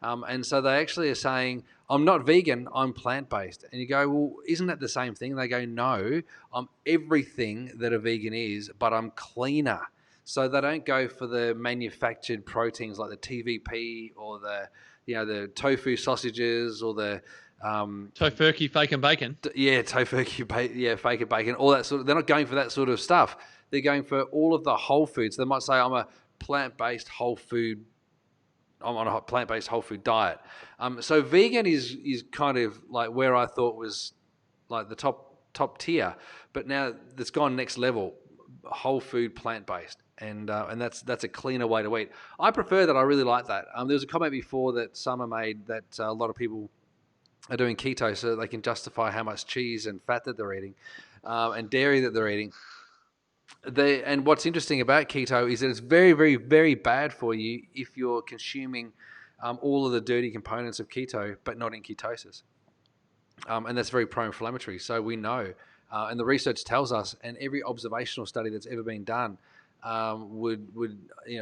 And so they actually are saying, I'm not vegan, I'm plant-based. And you go, well, isn't that the same thing? They go, no, I'm everything that a vegan is, but I'm cleaner. So they don't go for the manufactured proteins like the TVP or the tofu sausages or the Tofurkey fake and bacon. Tofurkey, fake and bacon, all that sort of. They're not going for that sort of stuff. They're going for all of the whole foods. They might say, I'm a plant-based whole food. I'm on a plant-based whole food diet. So vegan is kind of like where I thought was like the top tier, but now it's gone next level, whole food plant-based. And that's a cleaner way to eat. I prefer that. I really like that. There was a comment before that Summer made that a lot of people are doing keto so that they can justify how much cheese and fat that they're eating, and dairy that they're eating. And what's interesting about keto is that it's very, very, very bad for you if you're consuming all of the dirty components of keto, but not in ketosis. And that's very pro-inflammatory. So we know, and the research tells us, and every observational study that's ever been done would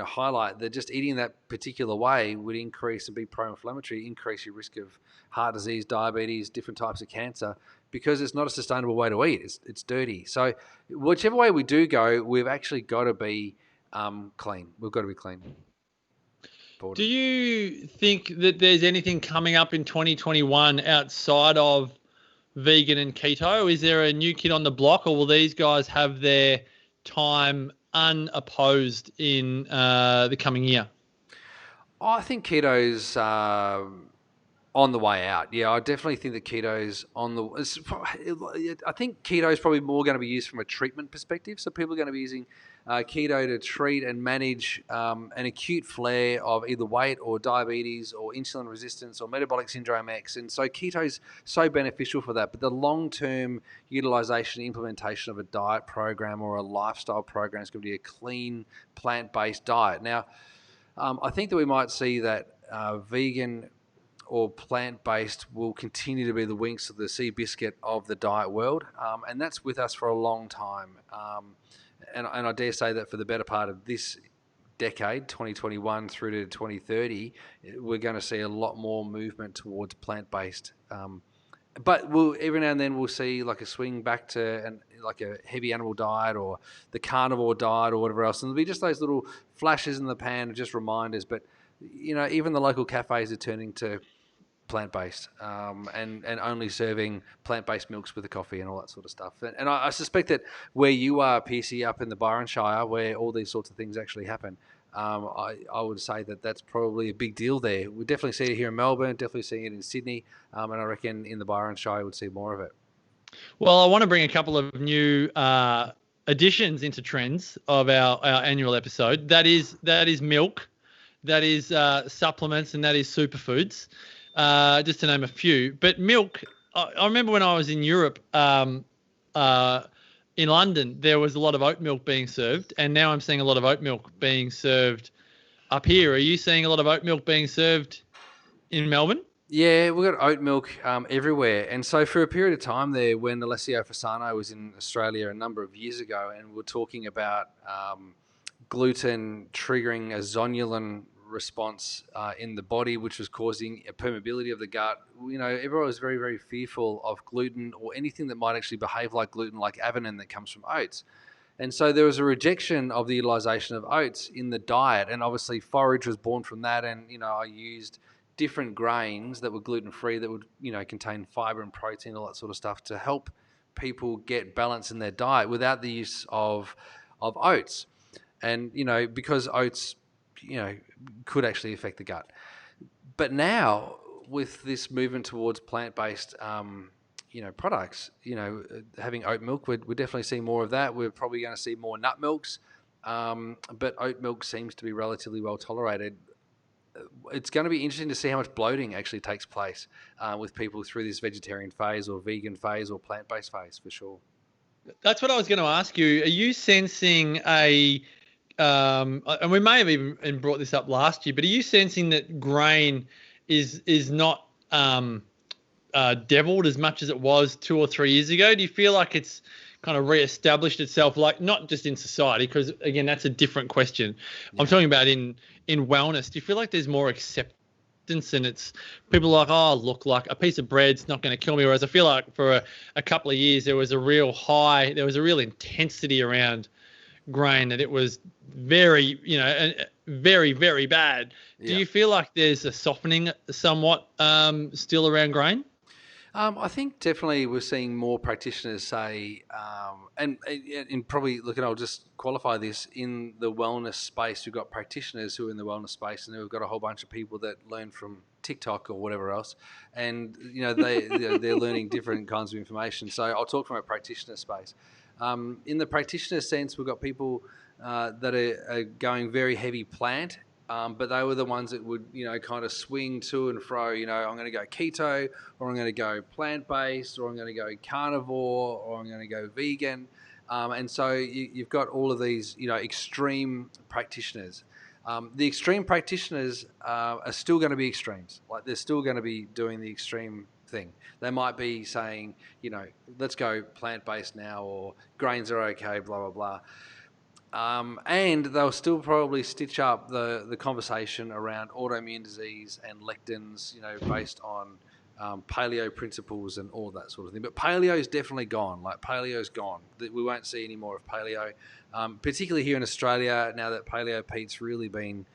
highlight that just eating that particular way would increase and be pro-inflammatory, increase your risk of heart disease, diabetes, different types of cancer, because it's not a sustainable way to eat. It's dirty. So whichever way we do go, we've actually got to be clean. We've got to be clean. Do you think that there's anything coming up in 2021 outside of vegan and keto? Is there a new kid on the block, or will these guys have their time unopposed in the coming year? I think keto's on the way out. Yeah, I definitely think that keto's on the. I think keto is probably more going to be used from a treatment perspective. So people are going to be using keto to treat and manage an acute flare of either weight or diabetes or insulin resistance or metabolic syndrome X. And so keto's so beneficial for that. But the long-term utilization and implementation of a diet program or a lifestyle program is going to be a clean, plant-based diet. Now, I think that we might see that vegan or plant-based will continue to be the Winx of the sea biscuit of the diet world, and that's with us for a long time. And I dare say that for the better part of this decade, 2021 through to 2030, we're going to see a lot more movement towards plant-based. But every now and then we'll see like a swing back to like a heavy animal diet or the carnivore diet or whatever else. And there'll be just those little flashes in the pan, just reminders. But, even the local cafes are turning to plant-based and only serving plant-based milks with the coffee and all that sort of stuff. And I suspect that where you are, PC, up in the Byron Shire, where all these sorts of things actually happen, I would say that that's probably a big deal there. We definitely see it here in Melbourne, definitely seeing it in Sydney, and I reckon in the Byron Shire we'd see more of it. Well, I want to bring a couple of new additions into trends of our annual episode. That is milk, that is supplements, and that is superfoods. just to name a few. But milk, I remember when I was in Europe, in London, there was a lot of oat milk being served, and now I'm seeing a lot of oat milk being served up here. Are you seeing a lot of oat milk being served in Melbourne? Yeah, we've got oat milk everywhere. And so for a period of time there, when Alessio Fasano was in Australia a number of years ago, and we're talking about gluten triggering a zonulin response in the body, which was causing a permeability of the gut, everyone was very, very fearful of gluten or anything that might actually behave like gluten, like avenine that comes from oats. And so there was a rejection of the utilization of oats in the diet. And obviously forage was born from that. And, I used different grains that were gluten-free that would, contain fiber and protein, all that sort of stuff to help people get balance in their diet without the use of oats. And, because oats, could actually affect the gut. But now with this movement towards plant-based products, having oat milk, we're definitely seeing more of that. We're probably going to see more nut milks, but oat milk seems to be relatively well tolerated. It's going to be interesting to see how much bloating actually takes place with people through this vegetarian phase or vegan phase or plant-based phase, for sure. That's what I was going to ask you. Are you sensing and we may have even brought this up last year, but are you sensing that grain is not deviled as much as it was 2 or 3 years ago? Do you feel like it's kind of reestablished itself, like not just in society, because again, that's a different question. Yeah. I'm talking about in wellness. Do you feel like there's more acceptance and it's people are like, oh, look, like a piece of bread's not going to kill me? Whereas I feel like for a couple of years, there was a real intensity around grain that it was very, very, very bad. Yeah. Do you feel like there's a softening somewhat still around grain? I think definitely we're seeing more practitioners say, and probably, look, and I'll just qualify this, in the wellness space, we've got practitioners who are in the wellness space, and then we've got a whole bunch of people that learn from TikTok or whatever else, and they're learning different kinds of information. So I'll talk from a practitioner space. In the practitioner sense, we've got people that are going very heavy plant, but they were the ones that would, kind of swing to and fro. I'm going to go keto, or I'm going to go plant-based, or I'm going to go carnivore, or I'm going to go vegan. And so you've got all of these, extreme practitioners. The extreme practitioners are still going to be extremes. Like, they're still going to be doing the extreme thing. They might be saying, let's go plant-based now, or grains are okay, blah, blah, blah. And they'll still probably stitch up the conversation around autoimmune disease and lectins, based on paleo principles and all that sort of thing. But paleo's definitely gone. Like, paleo's gone. We won't see any more of paleo, particularly here in Australia, now that Paleo Pete's really been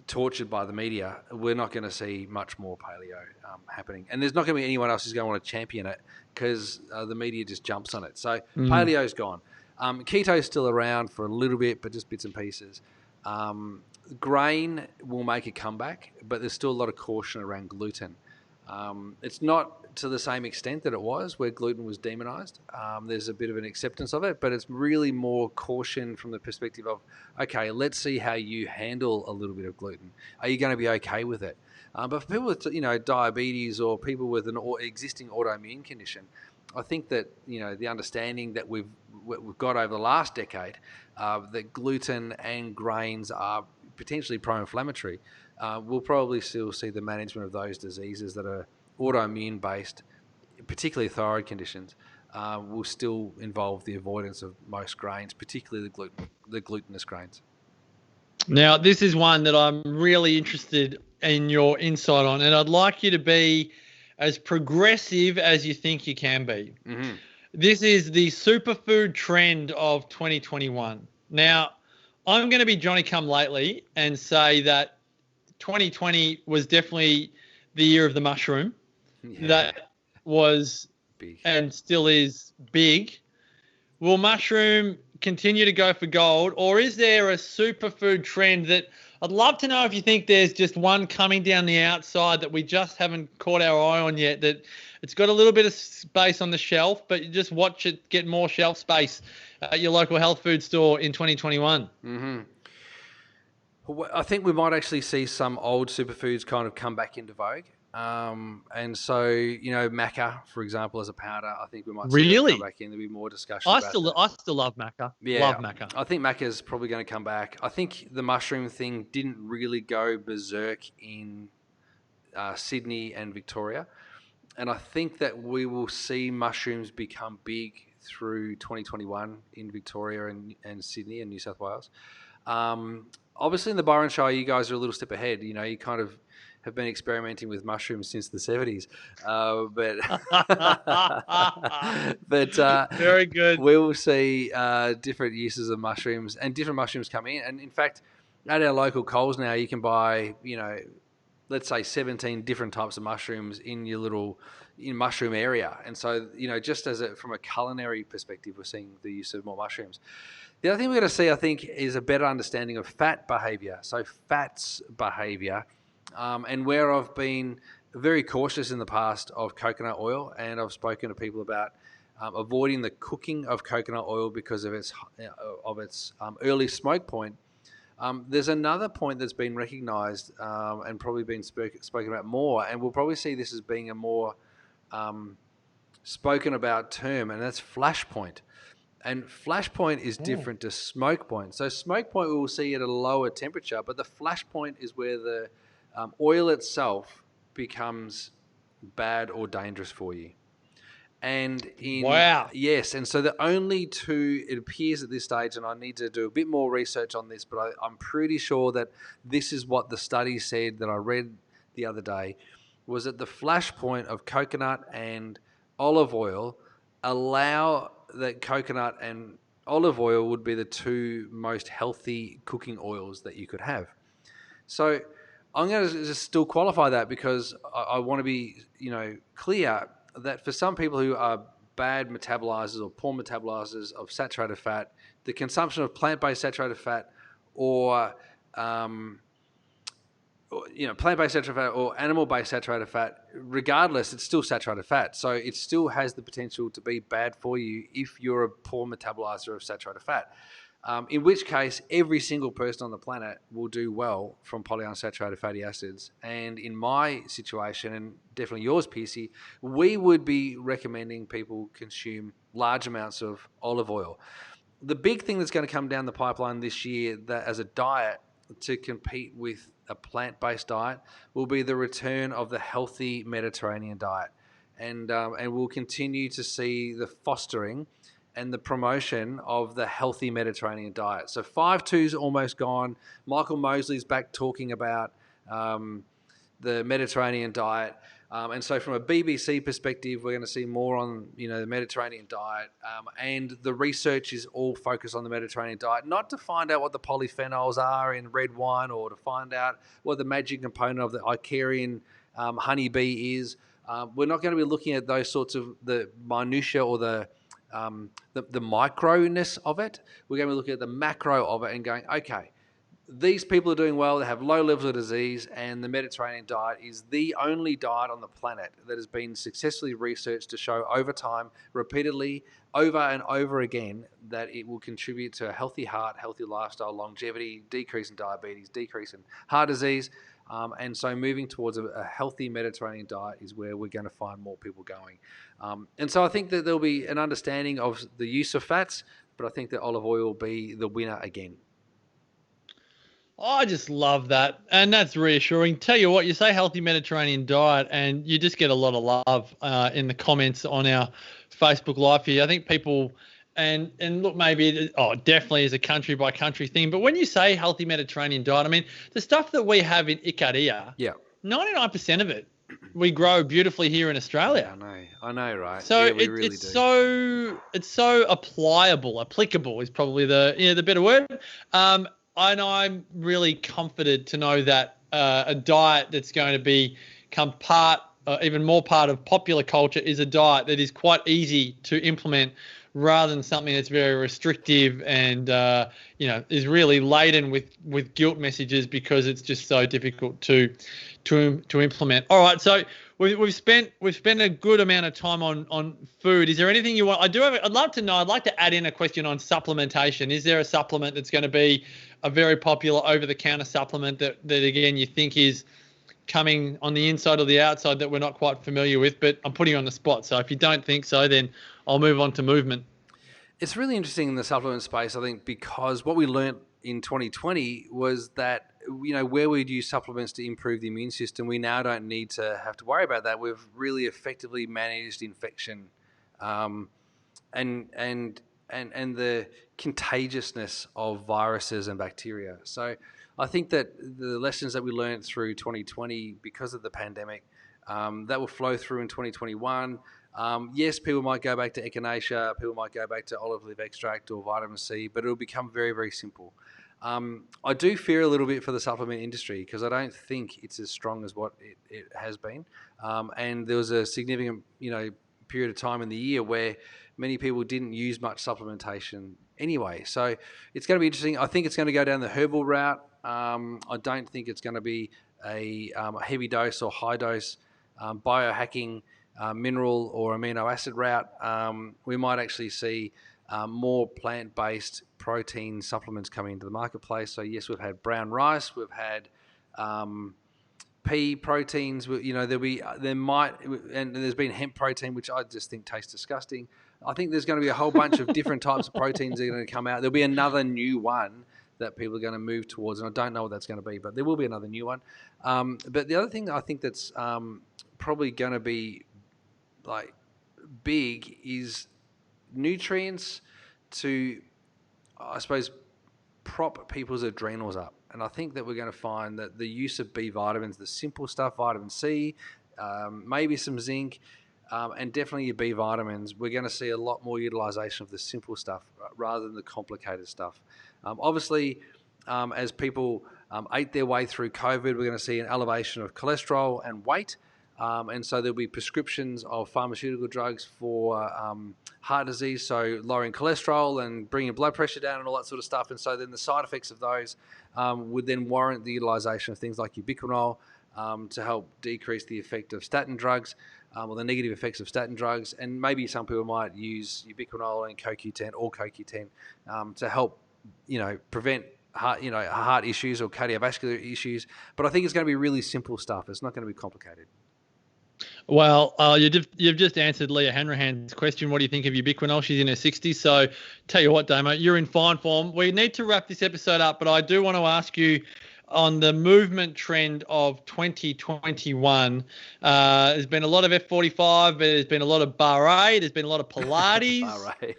tortured by the media. We're not going to see much more paleo happening. And there's not going to be anyone else who's going to want to champion it, because the media just jumps on it. So paleo's gone. Keto's still around for a little bit, but just bits and pieces. Grain will make a comeback, but there's still a lot of caution around gluten. It's not to the same extent that it was where gluten was demonized. There's a bit of an acceptance of it, but it's really more caution from the perspective of, okay, let's see how you handle a little bit of gluten. Are you going to be okay with it? But for people with diabetes or people with an existing autoimmune condition, I think that the understanding that we've got over the last decade, that gluten and grains are potentially pro-inflammatory, we'll probably still see the management of those diseases that are autoimmune based, particularly thyroid conditions, will still involve the avoidance of most grains, particularly the glutinous grains. Now, this is one that I'm really interested in your insight on, and I'd like you to be as progressive as you think you can be. Mm-hmm. This is the superfood trend of 2021. Now, I'm going to be Johnny come lately and say that 2020 was definitely the year of the mushroom. Yeah. That was big and still is big. Will mushroom continue to go for gold, or is there a superfood trend that I'd love to know if you think there's just one coming down the outside that we just haven't caught our eye on yet, that it's got a little bit of space on the shelf, but you just watch it get more shelf space at your local health food store in 2021? Mm-hmm. Well, I think we might actually see some old superfoods kind of come back into vogue. And so, maca, for example, as a powder, I think we might see that come Really? back in. There'll be more discussion about that. I still love maca. Love Yeah, maca. I think maca is probably going to come back. I think the mushroom thing didn't really go berserk in Sydney and Victoria. And I think that we will see mushrooms become big through 2021 in Victoria and Sydney and New South Wales. Obviously, in the Byron Shire, you guys are a little step ahead. You kind of have been experimenting with mushrooms since the 70s. But Very good. we will see different uses of mushrooms and different mushrooms come in. And in fact, at our local Coles now, you can buy, let's say 17 different types of mushrooms in your little mushroom area. And so, just from a culinary perspective, we're seeing the use of more mushrooms. The other thing we're going to see, I think, is a better understanding of fat behavior. So fats behavior, and where I've been very cautious in the past of coconut oil, and I've spoken to people about avoiding the cooking of coconut oil because of its early smoke point. There's another point that's been recognised and probably been spoken about more, and we'll probably see this as being a more spoken about term, and that's flash point. And flash point is different to smoke point. So smoke point we will see at a lower temperature, but the flash point is where the oil itself becomes bad or dangerous for you. And Wow. Yes, and so the only two, it appears at this stage, and I need to do a bit more research on this, but I'm pretty sure that this is what the study said that I read the other day, was that the flash point of coconut and olive oil allow that coconut and olive oil would be the two most healthy cooking oils that you could have. So I'm going to just still qualify that because I want to be, clear that for some people who are bad metabolizers or poor metabolizers of saturated fat, the consumption of plant-based saturated fat or plant-based saturated fat or animal-based saturated fat, regardless, it's still saturated fat. So it still has the potential to be bad for you if you're a poor metabolizer of saturated fat. In which case, every single person on the planet will do well from polyunsaturated fatty acids. And in my situation, and definitely yours, Piercy, we would be recommending people consume large amounts of olive oil. The big thing that's going to come down the pipeline this year that as a diet to compete with a plant-based diet will be the return of the healthy Mediterranean diet. And we'll continue to see the fostering and the promotion of the healthy Mediterranean diet. So 5-2's almost gone. Michael Mosley's back talking about the Mediterranean diet. And so from a BBC perspective, we're going to see more on the Mediterranean diet. And the research is all focused on the Mediterranean diet, not to find out what the polyphenols are in red wine or to find out what the magic component of the Icarian honeybee is. We're not going to be looking at those sorts of the minutiae or the microness of it. We're going to be looking at the macro of it and going, okay, these people are doing well, they have low levels of disease, and the Mediterranean diet is the only diet on the planet that has been successfully researched to show over time, repeatedly, over and over again, that it will contribute to a healthy heart, healthy lifestyle, longevity, decrease in diabetes, decrease in heart disease. And so moving towards a healthy Mediterranean diet is where we're going to find more people going. And so I think that there'll be an understanding of the use of fats, but I think that olive oil will be the winner again. I just love that. And that's reassuring. Tell you what, you say healthy Mediterranean diet and you just get a lot of love in the comments on our Facebook Live here. I think people, and look, maybe, definitely is a country by country thing. But when you say healthy Mediterranean diet, I mean, the stuff that we have in Icaria, 99% of it, we grow beautifully here in Australia. I know, right? So yeah, we really do. It's so applicable is probably the better word. And I'm really comforted to know that a diet that's going to become even more part of popular culture is a diet that is quite easy to implement rather than something that's very restrictive and is really laden with guilt messages because it's just so difficult to implement. All right, so we've spent a good amount of time on food. Is there anything you want? I'd love to know. I'd like to add in a question on supplementation. Is there a supplement that's going to be a very popular over-the-counter supplement that again you think is coming on the inside or the outside that we're not quite familiar with? But I'm putting you on the spot. So if you don't think so, then I'll move on to movement. It's really interesting in the supplement space, I think, because what we learnt in 2020 was that, where we'd use supplements to improve the immune system, we now don't need to have to worry about that. We've really effectively managed infection, and the contagiousness of viruses and bacteria. So I think that the lessons that we learned through 2020 because of the pandemic, that will flow through in 2021. Yes, people might go back to echinacea, people might go back to olive leaf extract or vitamin C, but it'll become very, very simple. I do fear a little bit for the supplement industry because I don't think it's as strong as what it has been. And there was a significant, period of time in the year where many people didn't use much supplementation anyway. So it's going to be interesting. I think it's going to go down the herbal route. I don't think it's going to be a heavy dose or high dose biohacking mineral or amino acid route. We might actually see more plant-based protein supplements coming into the marketplace. So yes, we've had brown rice, we've had pea proteins. There's been hemp protein, which I just think tastes disgusting. I think there's going to be a whole bunch of different types of proteins that are going to come out. There'll be another new one that people are going to move towards, and I don't know what that's going to be, but there will be another new one. But the other thing that I think that's probably going to be big is nutrients to, I suppose, prop people's adrenals up. And I think that we're going to find that the use of B vitamins, the simple stuff, vitamin C, maybe some zinc, and definitely your B vitamins, we're going to see a lot more utilization of the simple stuff rather than the complicated stuff. Obviously, as people ate their way through COVID, we're going to see an elevation of cholesterol and weight. And so there'll be prescriptions of pharmaceutical drugs for heart disease, so lowering cholesterol and bringing blood pressure down and all that sort of stuff. And so then the side effects of those would then warrant the utilization of things like ubiquinol to help decrease the effect of statin drugs or the negative effects of statin drugs. And maybe some people might use ubiquinol and CoQ10 or CoQ10 to help, prevent heart issues or cardiovascular issues. But I think it's going to be really simple stuff. It's not going to be complicated. Well, you've just answered Leah Hanrahan's question. What do you think of ubiquinol? She's in her 60s. So tell you what, Damo, you're in fine form. We need to wrap this episode up, but I do want to ask you on the movement trend of 2021. There's been a lot of F45, but there's been a lot of Bar A. There's been a lot of Pilates. Bar A.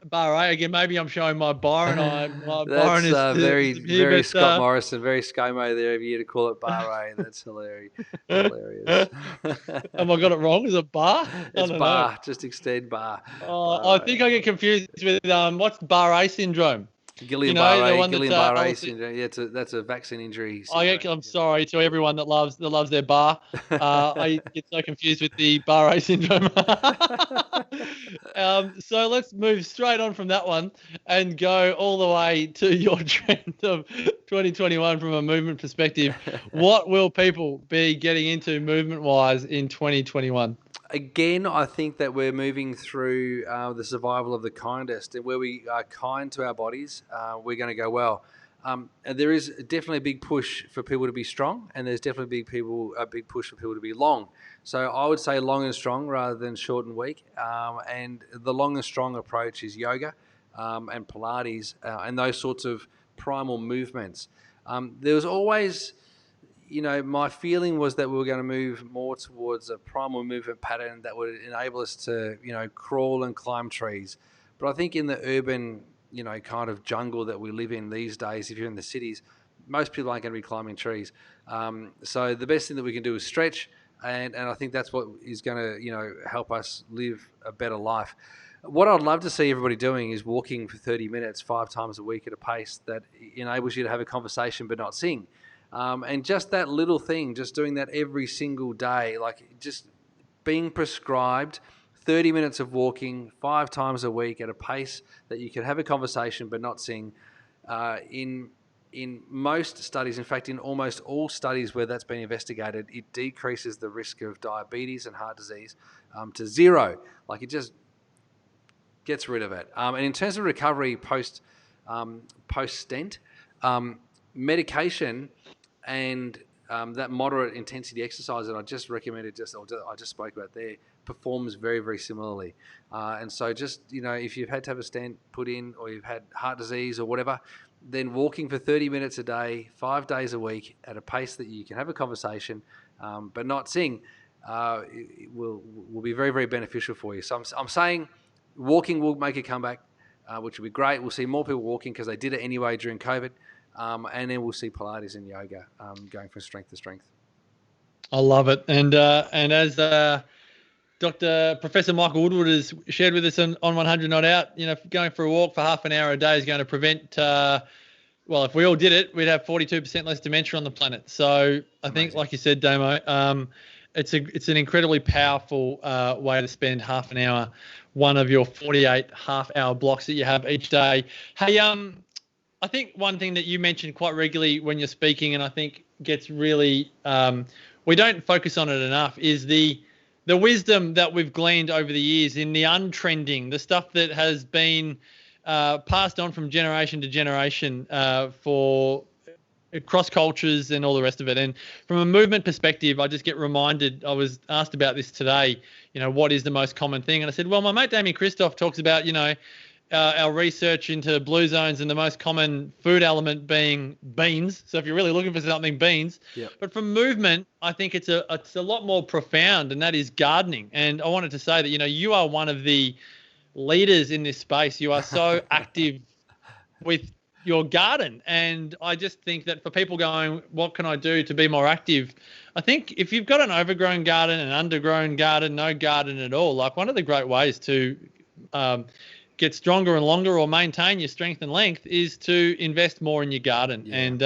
Bar A again. Maybe I'm showing my Byron. That's very Scott Morrison, very ScoMo there of you to call it Bar A. That's hilarious. Have I got it wrong? Is it bar? It's bar. Know. Just extend bar. I think I get confused with what's Bar A syndrome. Guillain-Barré syndrome. Yeah, that's a vaccine injury syndrome. I'm sorry to everyone that loves their bar. I get so confused with the Bar A syndrome. So let's move straight on from that one and go all the way to your trend of 2021 from a movement perspective. What will people be getting into movement-wise in 2021? Again, I think that we're moving through the survival of the kindest, and where we are kind to our bodies, we're going to go well. And there is definitely a big push for people to be strong, and there's definitely a big push for people to be long. So I would say long and strong rather than short and weak. And the long and strong approach is yoga and Pilates and those sorts of primal movements. There was always... my feeling was that we were going to move more towards a primal movement pattern that would enable us to, crawl and climb trees. But I think in the urban, kind of jungle that we live in these days, if you're in the cities, most people aren't going to be climbing trees. So the best thing that we can do is stretch. And I think that's what is going to, help us live a better life. What I'd love to see everybody doing is walking for 30 minutes, 5 times a week at a pace that enables you to have a conversation but not sing. And just that little thing, just doing that every single day, like just being prescribed 30 minutes of walking 5 times a week at a pace that you can have a conversation but not sing. In most studies, in fact, in almost all studies where that's been investigated, it decreases the risk of diabetes and heart disease to zero. Like, it just gets rid of it. And in terms of recovery post stent, medication and that moderate intensity exercise that I just recommended, I just spoke about there, performs very, very similarly. And so just, if you've had to have a stent put in, or you've had heart disease or whatever, then walking for 30 minutes a day, 5 days a week at a pace that you can have a conversation but not sing, it will be very, very beneficial for you. So I'm saying walking will make a comeback, which will be great. We'll see more people walking because they did it anyway during COVID. And then we'll see Pilates and yoga going from strength to strength. I love it. And as Professor Michael Woodward has shared with us on 100 Not Out, going for a walk for half an hour a day is going to prevent, if we all did it, we'd have 42% less dementia on the planet. So I think, like you said, Damo, it's an incredibly powerful way to spend half an hour, one of your 48 half-hour blocks that you have each day. Hey, I think one thing that you mentioned quite regularly when you're speaking, and I think gets really we don't focus on it enough, is the wisdom that we've gleaned over the years in the untrending, the stuff that has been passed on from generation to generation for cross cultures and all the rest of it. And from a movement perspective, I just get reminded, I was asked about this today, what is the most common thing? And I said, well, my mate Damien Christoph talks about, our research into blue zones and the most common food element being beans. So if you're really looking for something, beans. Yep. But from movement, I think it's a lot more profound, and that is gardening. And I wanted to say that, you are one of the leaders in this space. You are so active with your garden. And I just think that for people going, what can I do to be more active? I think if you've got an overgrown garden, an undergrown garden, no garden at all, like one of the great ways to get stronger and longer or maintain your strength and length is to invest more in your garden. Yeah. And,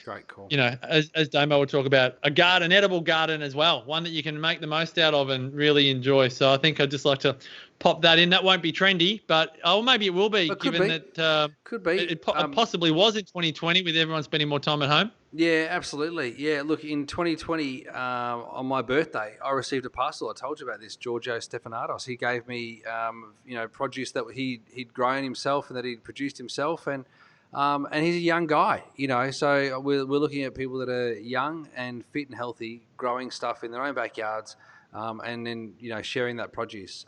great call. As Damo would talk about, an edible garden as well, one that you can make the most out of and really enjoy. So I think I'd just like to pop that in. That won't be trendy, but maybe it will be, given that could be. It possibly was in 2020 with everyone spending more time at home. Yeah, absolutely. Yeah, look, in 2020, on my birthday, I received a parcel. I told you about this, Giorgio Stephanardos. He gave me, produce that he'd grown himself and that he'd produced himself, and he's a young guy, So we're looking at people that are young and fit and healthy, growing stuff in their own backyards, and then sharing that produce.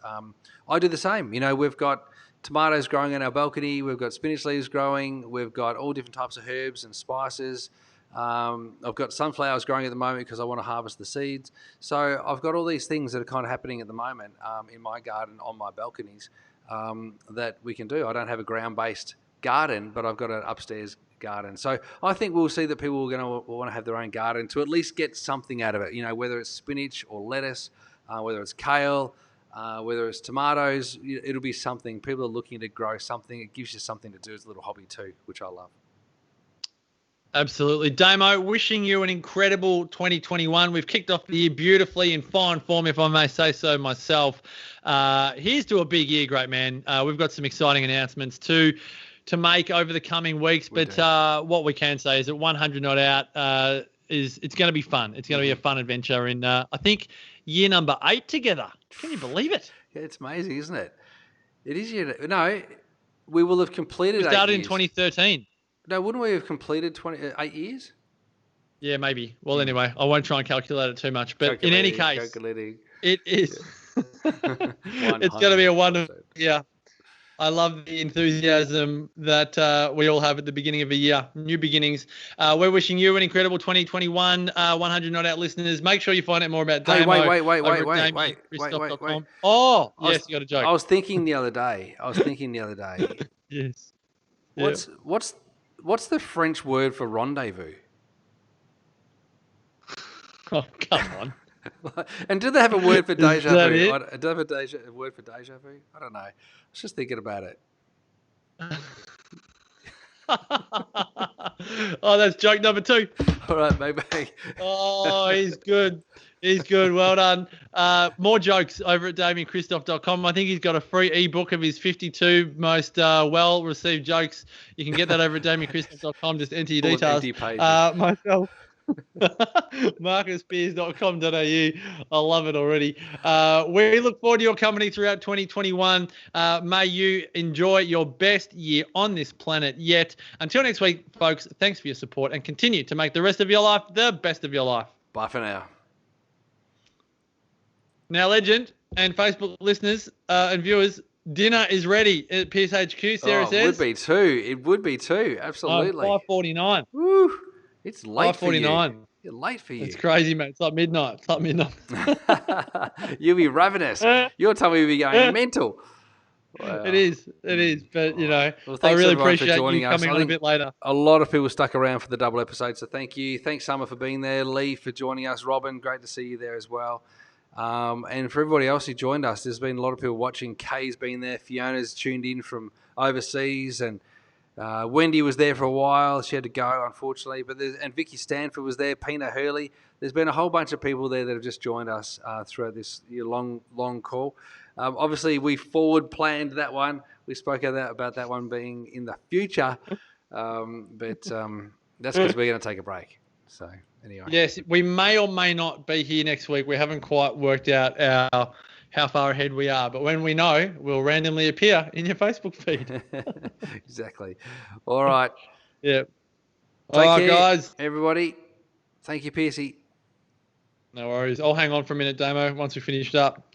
I do the same. We've got tomatoes growing on our balcony. We've got spinach leaves growing. We've got all different types of herbs and spices. I've got sunflowers growing at the moment because I want to harvest the seeds. So I've got all these things that are kind of happening at the moment in my garden on my balconies that we can do. I don't have a ground-based garden, but I've got an upstairs garden. So I think we'll see that people are going to want to have their own garden to at least get something out of it, whether it's spinach or lettuce, whether it's kale, whether it's tomatoes, it'll be something. People are looking to grow something. It gives you something to do as a little hobby too, which I love. Absolutely. Damo, wishing you an incredible 2021. We've kicked off the year beautifully in fine form, if I may say so myself. Here's to a big year, great man. We've got some exciting announcements to make over the coming weeks. But what we can say is that 100 Not Out it's going to be fun. It's going to be a fun adventure in, I think, year number 8 together. Can you believe it? Yeah, it's amazing, isn't it? It is. No, we will have completed 8 years. We started in 2013. No, wouldn't we have completed 8 years? Yeah, maybe. Well, anyway, I won't try and calculate it too much. But in any case, it is. It's going to be a wonderful year. I love the enthusiasm that we all have at the beginning of a year, new beginnings. We're wishing you an incredible 2021, 100 Not Out listeners. Make sure you find out more about Damo. Wait. Oh, yes, you got a joke. I was thinking the other day. Yes. What's the French word for rendezvous? Oh, come on. And do they have a word for deja vu? It? Do they have a word for deja vu? I don't know. I was just thinking about it. Oh, that's joke number 2. All right, maybe. Oh, he's good. He's good. Well done. More jokes over at DamianChristoff.com. I think he's got a free ebook of his 52 most well-received jokes. You can get that over at DamianChristoff.com. Just enter your Full of details. empty pages. Myself. MarcusPears.com.au. I love it already. We look forward to your company throughout 2021. May you enjoy your best year on this planet yet. Until next week, folks, thanks for your support and continue to make the rest of your life the best of your life. Bye for now. Now, legend and Facebook listeners and viewers, dinner is ready at PSHQ. Sarah says. It would be too. It would be too. Absolutely. 5:49. Woo. It's late for you. 5:49. It's late for you. It's crazy, mate. It's like midnight. You'll be ravenous. Your tummy will be going mental. Wow. It is. But, Well, I really everyone for appreciate joining you us. coming I on a think bit later. A lot of people stuck around for the double episode, so thank you. Thanks, Summer, for being there. Lee for joining us. Robin, great to see you there as well. And for everybody else who joined us, there's been a lot of people watching. Kay's been there. Fiona's tuned in from overseas, and Wendy was there for a while. She had to go, unfortunately. And Vicky Stanford was there. Pina Hurley. There's been a whole bunch of people there that have just joined us throughout this long call. Obviously, we forward planned that one. We spoke about that one being in the future, but that's because we're going to take a break. So anyway. Yes, we may or may not be here next week. We haven't quite worked out how far ahead we are, but when we know, we'll randomly appear in your Facebook feed. Exactly. All right. Yeah. Take All right, care, guys. everybody. Thank you, Piercy. No worries. I'll hang on for a minute, Damo, once we finished up.